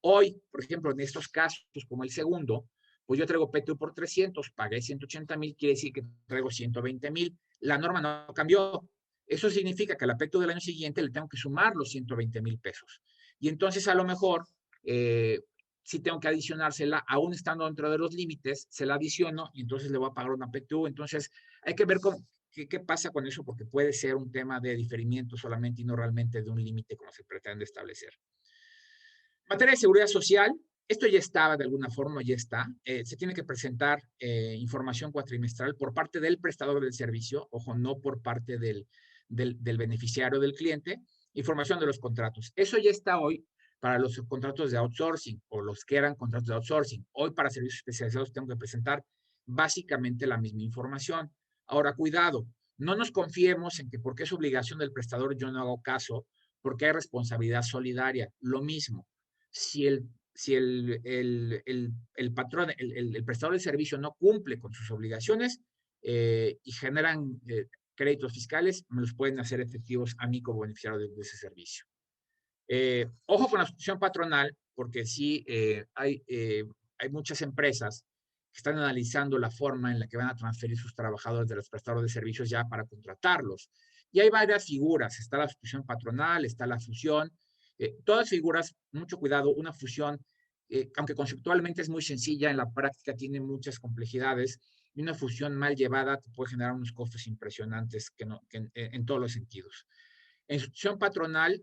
Hoy, por ejemplo, en estos casos, como el segundo, pues yo traigo PTU por 300, pagué 180,000, quiere decir que traigo 120,000. La norma no cambió. Eso significa que a la PTU del año siguiente le tengo que sumar los 120,000 pesos. Y entonces a lo mejor, si tengo que adicionársela, aún estando dentro de los límites, se la adiciono y entonces le voy a pagar una PTU. Entonces hay que ver qué pasa con eso, porque puede ser un tema de diferimiento solamente y no realmente de un límite como se pretende establecer. En materia de seguridad social, esto ya estaba de alguna forma, ya está. Se tiene que presentar información cuatrimestral por parte del prestador del servicio, ojo, no por parte del beneficiario del cliente, información de los contratos. Eso ya está hoy para los contratos de outsourcing o los que eran contratos de outsourcing. Hoy para servicios especializados tengo que presentar básicamente la misma información. Ahora, cuidado, no nos confiemos en que porque es obligación del prestador yo no hago caso, porque hay responsabilidad solidaria. Lo mismo, si el patrón, el prestador de servicio no cumple con sus obligaciones y generan créditos fiscales, me los pueden hacer efectivos a mí como beneficiario de ese servicio. Ojo con la sustitución patronal, porque sí hay muchas empresas que están analizando la forma en la que van a transferir sus trabajadores de los prestadores de servicios ya para contratarlos. Y hay varias figuras, está la sustitución patronal, está la fusión, todas figuras, mucho cuidado, una fusión, aunque conceptualmente es muy sencilla, en la práctica tiene muchas complejidades, y una fusión mal llevada te puede generar unos costos impresionantes en todos los sentidos. En sustitución patronal,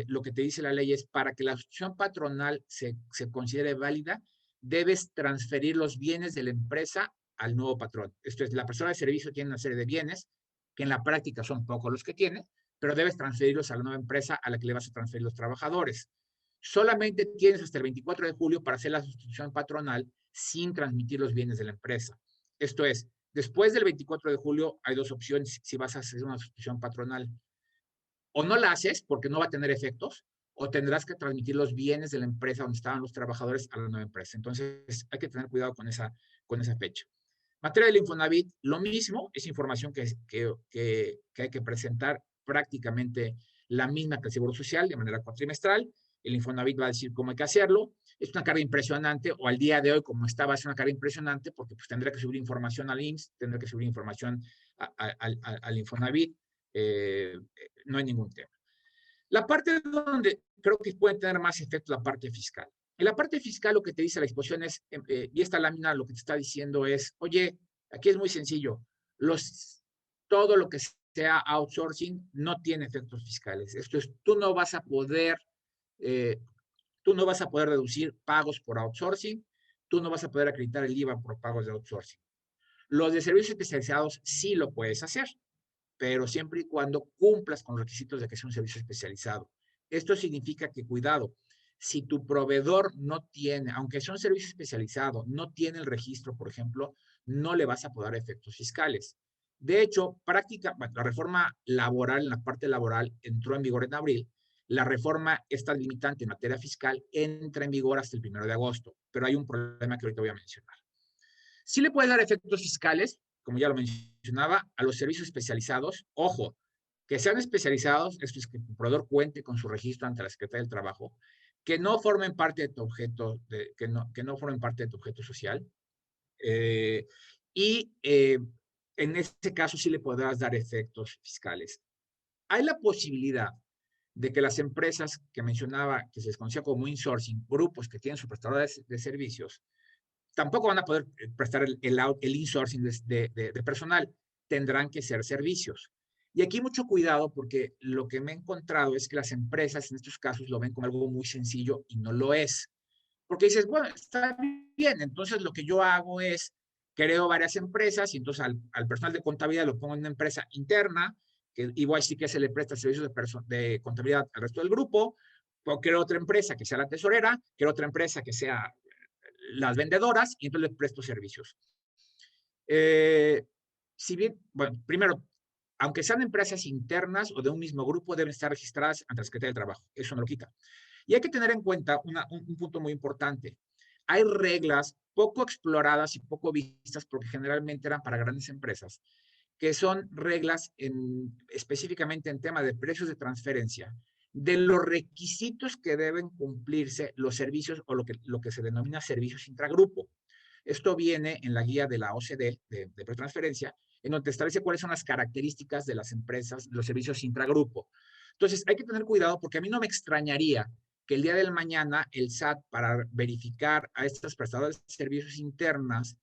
lo que te dice la ley es, para que la sustitución patronal se considere válida, debes transferir los bienes de la empresa al nuevo patrón. Esto es, la persona de servicio tiene una serie de bienes, que en la práctica son pocos los que tiene, pero debes transferirlos a la nueva empresa a la que le vas a transferir los trabajadores. Solamente tienes hasta el 24 de julio para hacer la sustitución patronal sin transmitir los bienes de la empresa. Esto es, después del 24 de julio hay dos opciones si vas a hacer una sustitución patronal. O no la haces porque no va a tener efectos, o tendrás que transmitir los bienes de la empresa donde estaban los trabajadores a la nueva empresa. Entonces, hay que tener cuidado con esa fecha. Materia del Infonavit, lo mismo, es información que hay que presentar prácticamente la misma que el Seguro Social de manera cuatrimestral. El Infonavit va a decir cómo hay que hacerlo. Es una carga impresionante, o al día de hoy, como estaba, es una carga impresionante, porque pues, tendré que subir información al IMSS, tendré que subir información al Infonavit. No hay ningún tema. La parte donde creo que puede tener más efecto la parte fiscal. En la parte fiscal lo que te dice la disposición es, y esta lámina lo que te está diciendo es, oye, aquí es muy sencillo, todo lo que sea outsourcing no tiene efectos fiscales. Esto es, tú no vas a poder deducir pagos por outsourcing, tú no vas a poder acreditar el IVA por pagos de outsourcing. Los de servicios especializados sí lo puedes hacer, pero siempre y cuando cumplas con los requisitos de que sea un servicio especializado. Esto significa que, cuidado, si tu proveedor no tiene, aunque sea un servicio especializado, no tiene el registro, por ejemplo, no le vas a poder dar efectos fiscales. De hecho, la reforma laboral, en la parte laboral, entró en vigor en abril. La reforma, esta limitante en materia fiscal, entra en vigor hasta el 1 de agosto, pero hay un problema que ahorita voy a mencionar. Sí le puede dar efectos fiscales, como ya lo mencionaba, a los servicios especializados. Ojo, que sean especializados, esto es que el proveedor cuente con su registro ante la Secretaría del Trabajo, que no formen parte de tu objeto, que no formen parte de tu objeto social. Y en este caso sí le podrás dar efectos fiscales. Hay la posibilidad de que las empresas que mencionaba, que se les conocía como insourcing, grupos que tienen su prestador de servicios, tampoco van a poder prestar el insourcing de personal, tendrán que ser servicios. Y aquí mucho cuidado porque lo que me he encontrado es que las empresas en estos casos lo ven como algo muy sencillo y no lo es. Porque dices, bueno, está bien, entonces lo que yo hago es creo varias empresas y entonces al personal de contabilidad lo pongo en una empresa interna, que igual sí que se le presta servicios de contabilidad al resto del grupo, o creo otra empresa que sea la tesorera, creo otra empresa que sea las vendedoras y entonces les presto servicios. Si bien, bueno, primero, aunque sean empresas internas o de un mismo grupo, deben estar registradas ante la Secretaría del Trabajo. Eso no lo quita. Y hay que tener en cuenta un punto muy importante. Hay reglas poco exploradas y poco vistas porque generalmente eran para grandes empresas, que son reglas específicamente en tema de precios de transferencia, de los requisitos que deben cumplirse los servicios o lo que se denomina servicios intragrupo. Esto viene en la guía de la OCDE de transferencia, en donde establece cuáles son las características de las empresas, los servicios intragrupo. Entonces, hay que tener cuidado porque a mí no me extrañaría que el día del mañana el SAT, para verificar a estos prestadores de servicios internas,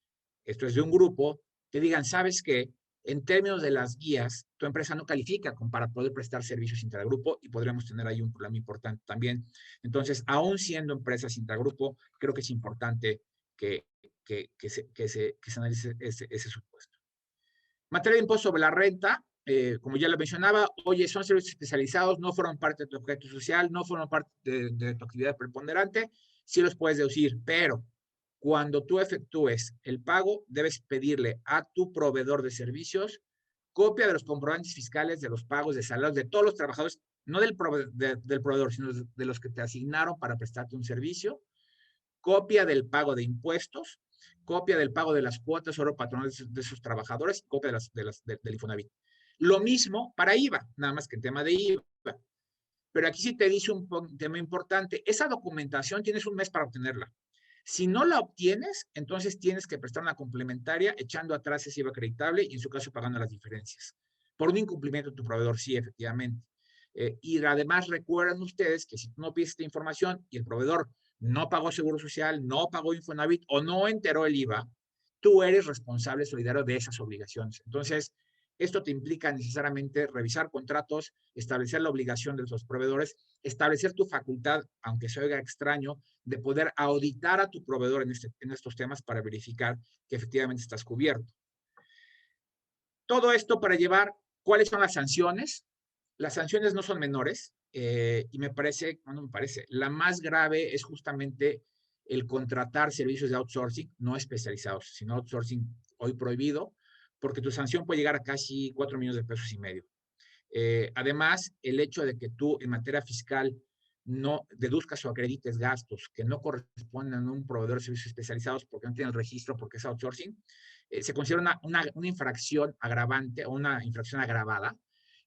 esto es de un grupo, te digan, ¿sabes qué? En términos de las guías, tu empresa no califica para poder prestar servicios intragrupo y podríamos tener ahí un problema importante también. Entonces, aún siendo empresas intragrupo, creo que es importante que se analice ese supuesto. Materia de impuesto sobre la renta, como ya lo mencionaba, oye, son servicios especializados, no fueron parte de tu objeto social, no fueron parte de tu actividad preponderante, sí los puedes deducir, pero cuando tú efectúes el pago, debes pedirle a tu proveedor de servicios copia de los comprobantes fiscales de los pagos de salarios de todos los trabajadores, no del proveedor, sino de los que te asignaron para prestarte un servicio, copia del pago de impuestos, copia del pago de las cuotas oro patronal de sus trabajadores, copia del Infonavit. Lo mismo para IVA, nada más que en tema de IVA. Pero aquí sí te dice un tema importante. Esa documentación tienes un mes para obtenerla. Si no la obtienes, entonces tienes que prestar una complementaria echando atrás ese IVA acreditable y en su caso pagando las diferencias. Por un incumplimiento de tu proveedor, sí, efectivamente. Y además recuerden ustedes que si tú no pides esta información y el proveedor no pagó Seguro Social, no pagó Infonavit o no enteró el IVA, tú eres responsable solidario de esas obligaciones. Entonces, esto te implica necesariamente revisar contratos, establecer la obligación de los proveedores, establecer tu facultad, aunque se oiga extraño, de poder auditar a tu proveedor en estos temas para verificar que efectivamente estás cubierto. Todo esto para llevar cuáles son las sanciones. Las sanciones no son menores y me parece, la más grave es justamente el contratar servicios de outsourcing, no especializados, sino outsourcing hoy prohibido, porque tu sanción puede llegar a casi 4 millones de pesos y medio. Además, el hecho de que tú en materia fiscal no deduzcas o acredites gastos que no corresponden a un proveedor de servicios especializados porque no tiene el registro, porque es outsourcing, se considera una infracción agravante o una infracción agravada.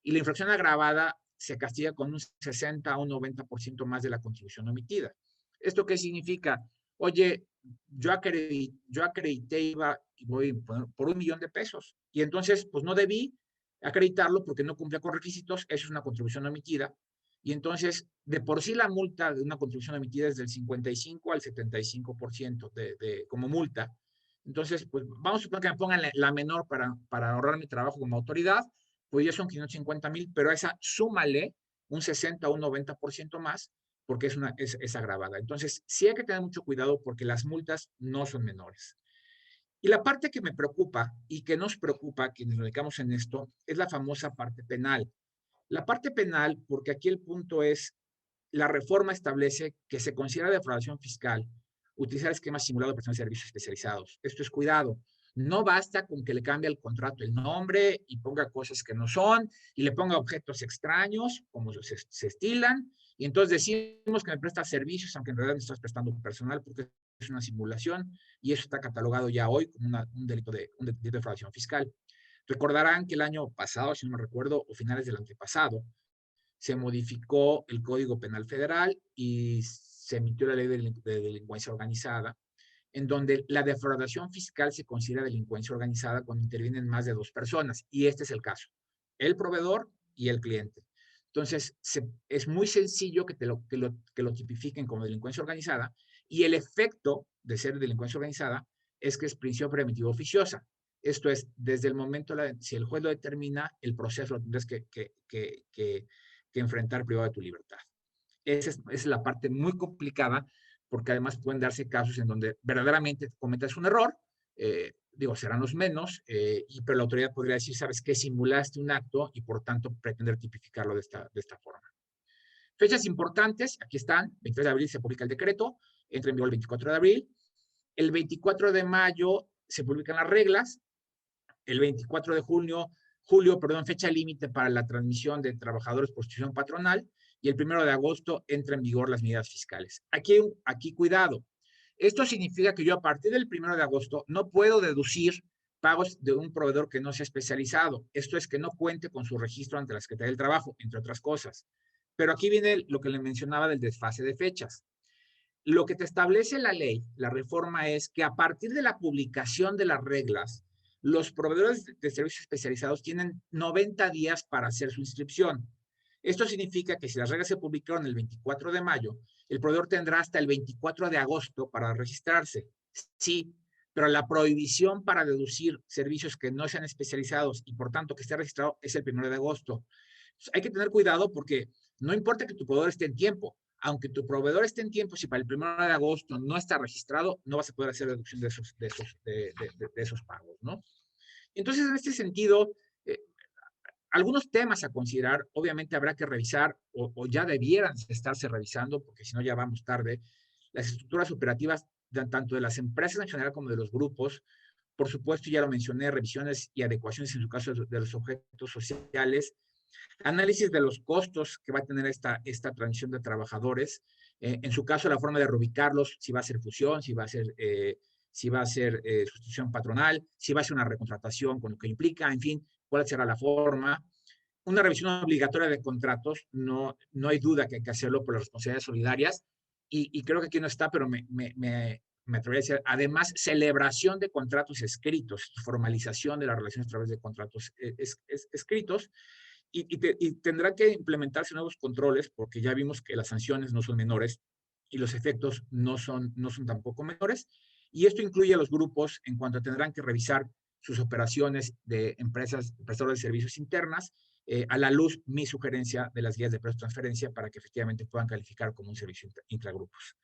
Y la infracción agravada se castiga con un 60 a un 90% más de la contribución omitida. ¿Esto qué significa? Oye, yo acredité IVA y voy por 1 millón de pesos. Y entonces, pues no debí acreditarlo porque no cumplía con requisitos, eso es una contribución omitida. Y entonces, de por sí la multa de una contribución omitida es del 55 al 75% como multa. Entonces, pues vamos a suponer que me pongan la menor para ahorrar mi trabajo como autoridad, pues ya son 550,000, pero a esa súmale un 60 o un 90% más, porque es agravada. Entonces, sí hay que tener mucho cuidado porque las multas no son menores. Y la parte que me preocupa y que nos preocupa quienes nos dedicamos en esto es la famosa parte penal. La parte penal, porque aquí el punto es, la reforma establece que se considera defraudación fiscal utilizar esquemas simulados de prestación de servicios especializados. Esto es cuidado. No basta con que le cambie al contrato el nombre y ponga cosas que no son y le ponga objetos extraños, como se estilan, y entonces decimos que me presta servicios, aunque en realidad me estás prestando personal porque es una simulación y eso está catalogado ya hoy como un delito de defraudación fiscal. Recordarán que el año pasado, si no me recuerdo, o finales del antepasado, se modificó el Código Penal Federal y se emitió la ley de delincuencia organizada, en donde la defraudación fiscal se considera delincuencia organizada cuando intervienen más de dos personas, y este es el caso, el proveedor y el cliente. Entonces, es muy sencillo que lo tipifiquen como delincuencia organizada, y el efecto de ser delincuencia organizada es que es prisión preventiva oficiosa. Esto es, desde el momento, si el juez lo determina, el proceso lo tendrás que enfrentar privado de tu libertad. Esa es la parte muy complicada, porque además pueden darse casos en donde verdaderamente cometas un error, digo, serán los menos, pero la autoridad podría decir, ¿sabes qué? Simulaste un acto y por tanto pretender tipificarlo de esta forma. Fechas importantes, aquí están, 23 de abril se publica el decreto, entra en vigor el 24 de abril, el 24 de mayo se publican las reglas, el 24 de julio, fecha límite para la transmisión de trabajadores por institución patronal, y el 1 de agosto entra en vigor las medidas fiscales. Aquí cuidado. Esto significa que yo a partir del 1 de agosto no puedo deducir pagos de un proveedor que no sea especializado. Esto es que no cuente con su registro ante la Secretaría del Trabajo, entre otras cosas. Pero aquí viene lo que le mencionaba del desfase de fechas. Lo que te establece la ley, la reforma, es que a partir de la publicación de las reglas, los proveedores de servicios especializados tienen 90 días para hacer su inscripción. Esto significa que si las reglas se publicaron el 24 de mayo, el proveedor tendrá hasta el 24 de agosto para registrarse. Sí, pero la prohibición para deducir servicios que no sean especializados y por tanto que esté registrado es el 1 de agosto. Hay que tener cuidado porque no importa que tu proveedor esté en tiempo, aunque tu proveedor esté en tiempo, si para el 1 de agosto no está registrado, no vas a poder hacer deducción de esos pagos, ¿no? Entonces, en este sentido, algunos temas a considerar, obviamente habrá que revisar, o ya debieran estarse revisando, porque si no ya vamos tarde, las estructuras operativas tanto de las empresas en general como de los grupos. Por supuesto, ya lo mencioné, revisiones y adecuaciones en su caso de los objetos sociales, análisis de los costos que va a tener esta transición de trabajadores, en su caso la forma de reubicarlos, si va a ser fusión, si va a ser sustitución patronal, si va a ser una recontratación con lo que implica, en fin, cuál será la forma. Una revisión obligatoria de contratos, no hay duda que hay que hacerlo por las responsabilidades solidarias, y creo que aquí no está, pero me atrevería a decir, además, celebración de contratos escritos, formalización de las relaciones a través de contratos escritos, y tendrá que implementarse nuevos controles, porque ya vimos que las sanciones no son menores y los efectos no son tampoco menores. Y esto incluye a los grupos en cuanto tendrán que revisar sus operaciones de empresas prestadoras de servicios internas, a la luz mi sugerencia de las guías de precio transferencia para que efectivamente puedan calificar como un servicio intragrupos.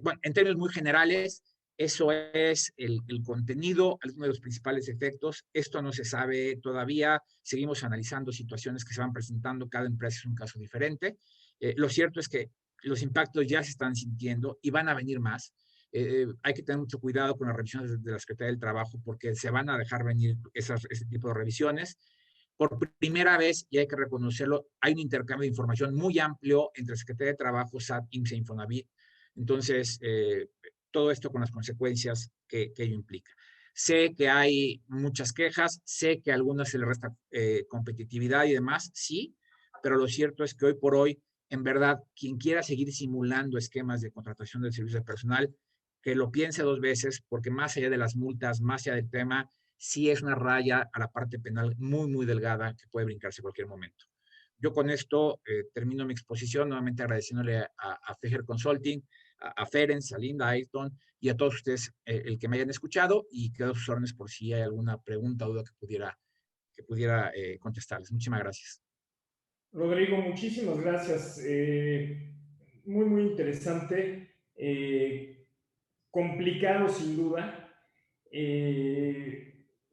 Bueno, en términos muy generales, eso es el contenido, algunos de los principales efectos. Esto no se sabe todavía. Seguimos analizando situaciones que se van presentando. Cada empresa es un caso diferente. Lo cierto es que los impactos ya se están sintiendo y van a venir más. Hay que tener mucho cuidado con las revisiones de la Secretaría del Trabajo, porque se van a dejar venir ese tipo de revisiones. Por primera vez, y hay que reconocerlo, hay un intercambio de información muy amplio entre Secretaría de Trabajo, SAT, IMSS e Infonavit. Entonces, todo esto con las consecuencias que ello implica. Sé que hay muchas quejas, sé que a algunas se les resta competitividad y demás, sí, pero lo cierto es que hoy por hoy, en verdad, quien quiera seguir simulando esquemas de contratación del servicio de personal, que lo piense dos veces, porque más allá de las multas, más allá del tema, sí es una raya a la parte penal muy, muy delgada que puede brincarse en cualquier momento. Yo con esto termino mi exposición, nuevamente agradeciéndole a Fejer Consulting, a Ferenc, a Linda, a Ayrton y a todos ustedes el que me hayan escuchado, y quedo a sus órdenes por si hay alguna pregunta o duda que pudiera contestarles. Muchísimas gracias. Rodrigo, muchísimas gracias. Muy, muy interesante. Complicado sin duda.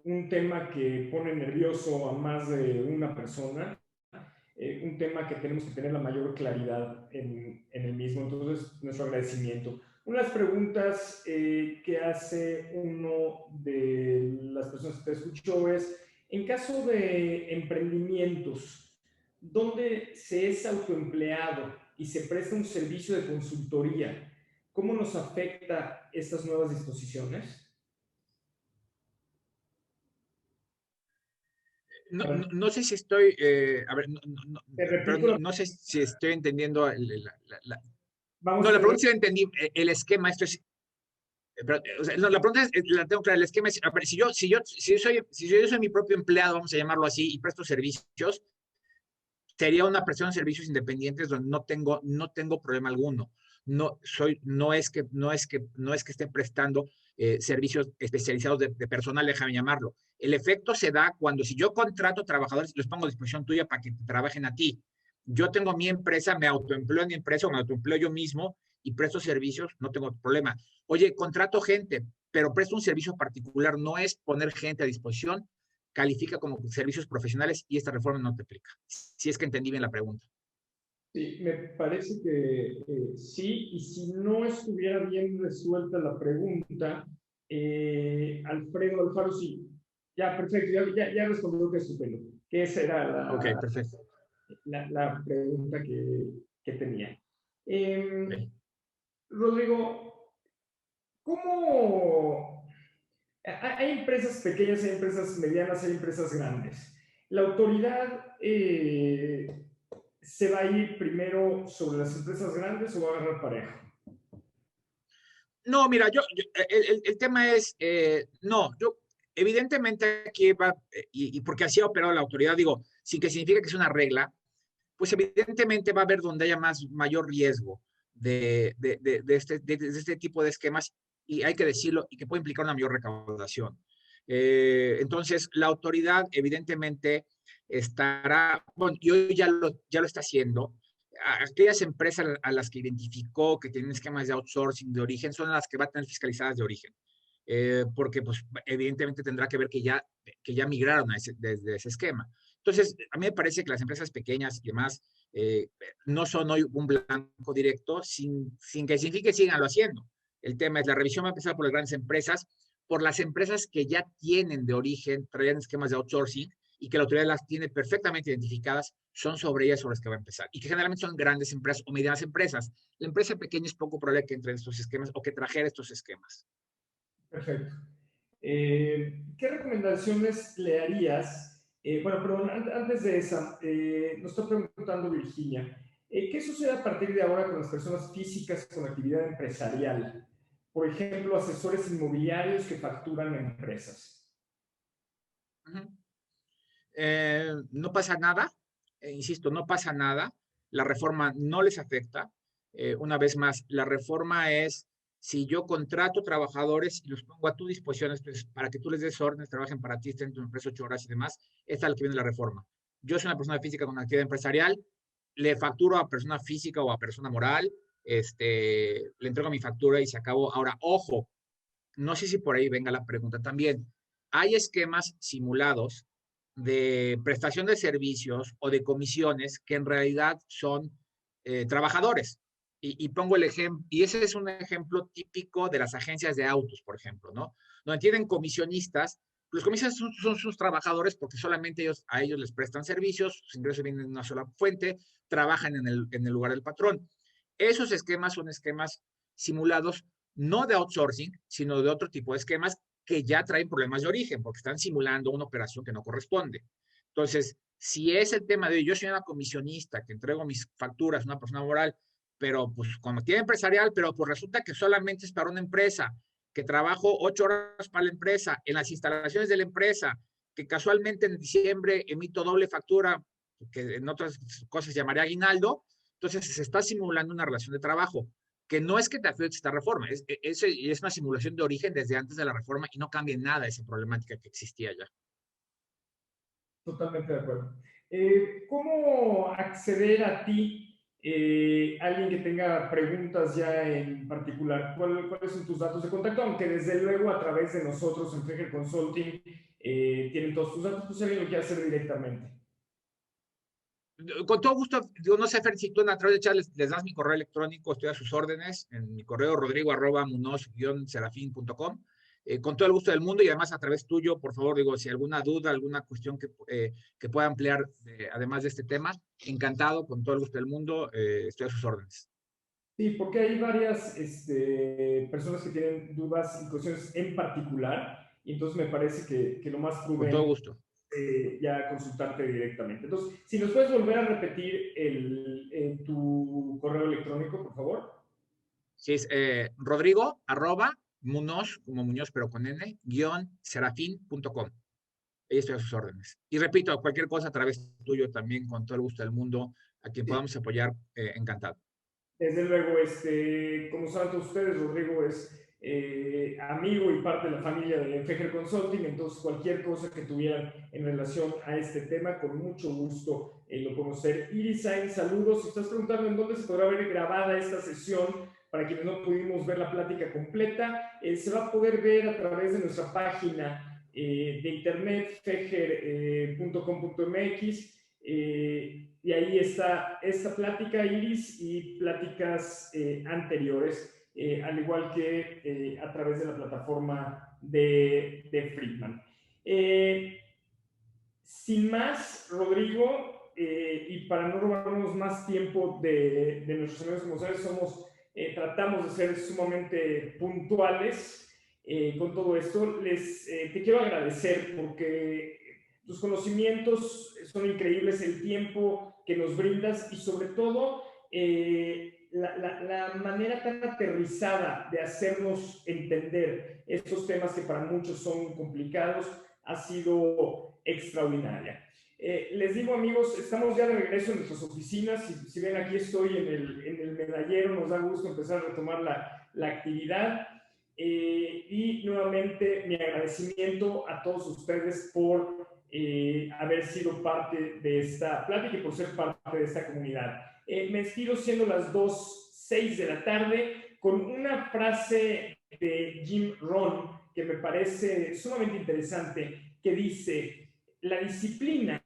Un tema que pone nervioso a más de una persona. Un tema que tenemos que tener la mayor claridad en el mismo. Entonces, nuestro agradecimiento. Unas preguntas que hace uno de las personas que te escuchó es, en caso de emprendimientos, donde se es autoempleado y se presta un servicio de consultoría, ¿cómo nos afecta estas nuevas disposiciones? No sé si estoy, a ver, Te pero repito, no sé si estoy entendiendo Vamos No, a la tener... pregunta sí la entendí. El esquema, esto es, pero, o sea, no, la pregunta es, la tengo clara, el esquema es, a ver, si yo soy mi propio empleado, vamos a llamarlo así, y presto servicios, sería una prestación de servicios independientes donde no tengo problema alguno. No es que esté prestando servicios especializados de personal, déjame llamarlo. El efecto se da cuando si yo contrato trabajadores y los pongo a disposición tuya para que trabajen a ti. Yo tengo mi empresa, me autoempleo en mi empresa o me autoempleo yo mismo y presto servicios, no tengo problema. Oye, contrato gente, pero presto un servicio particular, no es poner gente a disposición, califica como servicios profesionales y esta reforma no te aplica. Si es que entendí bien la pregunta. Sí, me parece que sí, y si no estuviera bien resuelta la pregunta, Alfredo Alfaro, sí, ya, perfecto, ya respondió que es estupendo, que esa era Ok, perfecto. la pregunta que tenía. Eh, Okay. Rodrigo, ¿cómo? Hay empresas pequeñas, hay empresas medianas, hay empresas grandes. La autoridad se va a ir primero sobre las empresas grandes o va a agarrar pareja. No, mira, el tema es, no, yo, evidentemente aquí va, y porque así ha operado la autoridad, digo, sin que signifique que es una regla, pues evidentemente va a haber donde haya mayor riesgo de este tipo de esquemas, y hay que decirlo, y que puede implicar una mayor recaudación. Entonces, la autoridad evidentemente estará, bueno, y hoy ya lo está haciendo. Aquellas empresas a las que identificó que tienen esquemas de outsourcing de origen son las que va a tener fiscalizadas de origen. Porque pues evidentemente tendrá que ver que ya migraron desde ese esquema. Entonces, a mí me parece que las empresas pequeñas y demás no son hoy un blanco directo, sin que signifique que síganlo haciendo. El tema es, la revisión va a empezar por las grandes empresas, por las empresas que ya tienen de origen, traían esquemas de outsourcing y que la autoridad las tiene perfectamente identificadas, son sobre ellas sobre las que va a empezar. Y que generalmente son grandes empresas o medianas empresas. La empresa pequeña es poco probable que entre en estos esquemas o que trajera estos esquemas. Perfecto. ¿Qué recomendaciones le harías? Bueno, pero antes de esa, nos está preguntando Virginia, ¿qué sucede a partir de ahora con las personas físicas con actividad empresarial? Por ejemplo, asesores inmobiliarios que facturan a empresas. Uh -huh. No pasa nada, insisto, no pasa nada, la reforma no les afecta. Una vez más, la reforma es si yo contrato trabajadores y los pongo a tu disposición pues, para que tú les des órdenes, trabajen para ti, estén en tu empresa 8 horas y demás, esta es la que viene la reforma. Yo soy una persona física con actividad empresarial, le facturo a persona física o a persona moral, le entrego mi factura y se acabó. Ahora, ojo, no sé si por ahí venga la pregunta también. Hay esquemas simulados de prestación de servicios o de comisiones que en realidad son trabajadores. Y pongo el ejemplo, y ese es un ejemplo típico de las agencias de autos, por ejemplo, ¿no? Donde tienen comisionistas, los comisionistas son sus trabajadores porque solamente a ellos les prestan servicios, sus ingresos vienen de una sola fuente, trabajan en el lugar del patrón. Esos esquemas son esquemas simulados no de outsourcing, sino de otro tipo de esquemas que ya traen problemas de origen, porque están simulando una operación que no corresponde. Entonces, si es el tema de yo soy una comisionista que entrego mis facturas, una persona moral, pero pues como tiene empresarial, pero pues resulta que solamente es para una empresa, que trabajo 8 horas para la empresa, en las instalaciones de la empresa, que casualmente en diciembre emito doble factura, que en otras cosas llamaría aguinaldo, entonces se está simulando una relación de trabajo que no es que te afecte esta reforma, es una simulación de origen desde antes de la reforma y no cambia en nada esa problemática que existía ya. Totalmente de acuerdo. ¿Cómo acceder a ti, alguien que tenga preguntas ya en particular? ¿Cuáles son tus datos de contacto? Aunque desde luego a través de nosotros en Feger Consulting tienen todos tus datos, pues si alguien lo quiere hacer directamente. Con todo gusto, yo no sé, Fer, si tú a través de chat les das mi correo electrónico, estoy a sus órdenes, en mi correo rodrigo@munoz-serafín.com. Con todo el gusto del mundo y además a través tuyo, por favor, digo, si alguna duda, alguna cuestión que pueda ampliar, además de este tema, encantado, con todo el gusto del mundo, estoy a sus órdenes. Sí, porque hay varias personas que tienen dudas y cuestiones en particular, y entonces me parece que lo más Con todo prudente gusto. ya consultarte directamente. Entonces, si nos puedes volver a repetir tu correo electrónico, por favor. Sí, es Rodrigo, @Munoz, como Muñoz, pero con N, _serafín.com. Ahí estoy a sus órdenes. Y repito, cualquier cosa a través tuyo también, con todo el gusto del mundo, a quien podamos apoyar, encantado. Desde luego, como saben todos ustedes, Rodrigo es amigo y parte de la familia de Fejer Consulting, entonces cualquier cosa que tuvieran en relación a este tema, con mucho gusto lo conocer. Irisain, saludos. Si estás preguntando en dónde se podrá ver grabada esta sesión, para quienes no pudimos ver la plática completa, se va a poder ver a través de nuestra página de internet, fejer.com.mx. Y ahí está esta plática, Iris, y pláticas anteriores, al igual que a través de la plataforma de Friedman. Sin más, Rodrigo, y para no robarnos más tiempo de nuestros amigos, como sabes, tratamos de ser sumamente puntuales con todo esto. Te quiero agradecer porque tus conocimientos son increíbles, el tiempo que nos brindas y sobre todo la manera tan aterrizada de hacernos entender estos temas que para muchos son complicados ha sido extraordinaria. Les digo, amigos, estamos ya de regreso en nuestras oficinas. Si ven, aquí estoy en el medallero, nos da gusto empezar a retomar la actividad. Y nuevamente mi agradecimiento a todos ustedes por haber sido parte de esta plática y por ser parte de esta comunidad. Me despido siendo las 2:06 de la tarde con una frase de Jim Rohn que me parece sumamente interesante, que dice: la disciplina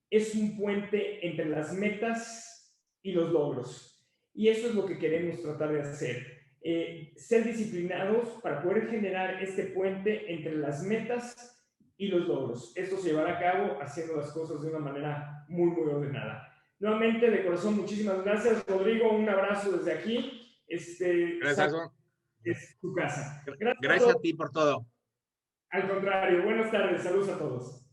es un puente entre las metas y los logros. Y eso es lo que queremos tratar de hacer. Ser disciplinados para poder generar este puente entre las metas y los logros. Esto se llevará a cabo haciendo las cosas de una manera muy, muy ordenada. Nuevamente, de corazón, muchísimas gracias, Rodrigo. Un abrazo desde aquí. Gracias, Es tu casa. Gracias a gracias todos. a ti por todo. Al contrario, buenas tardes. Saludos a todos.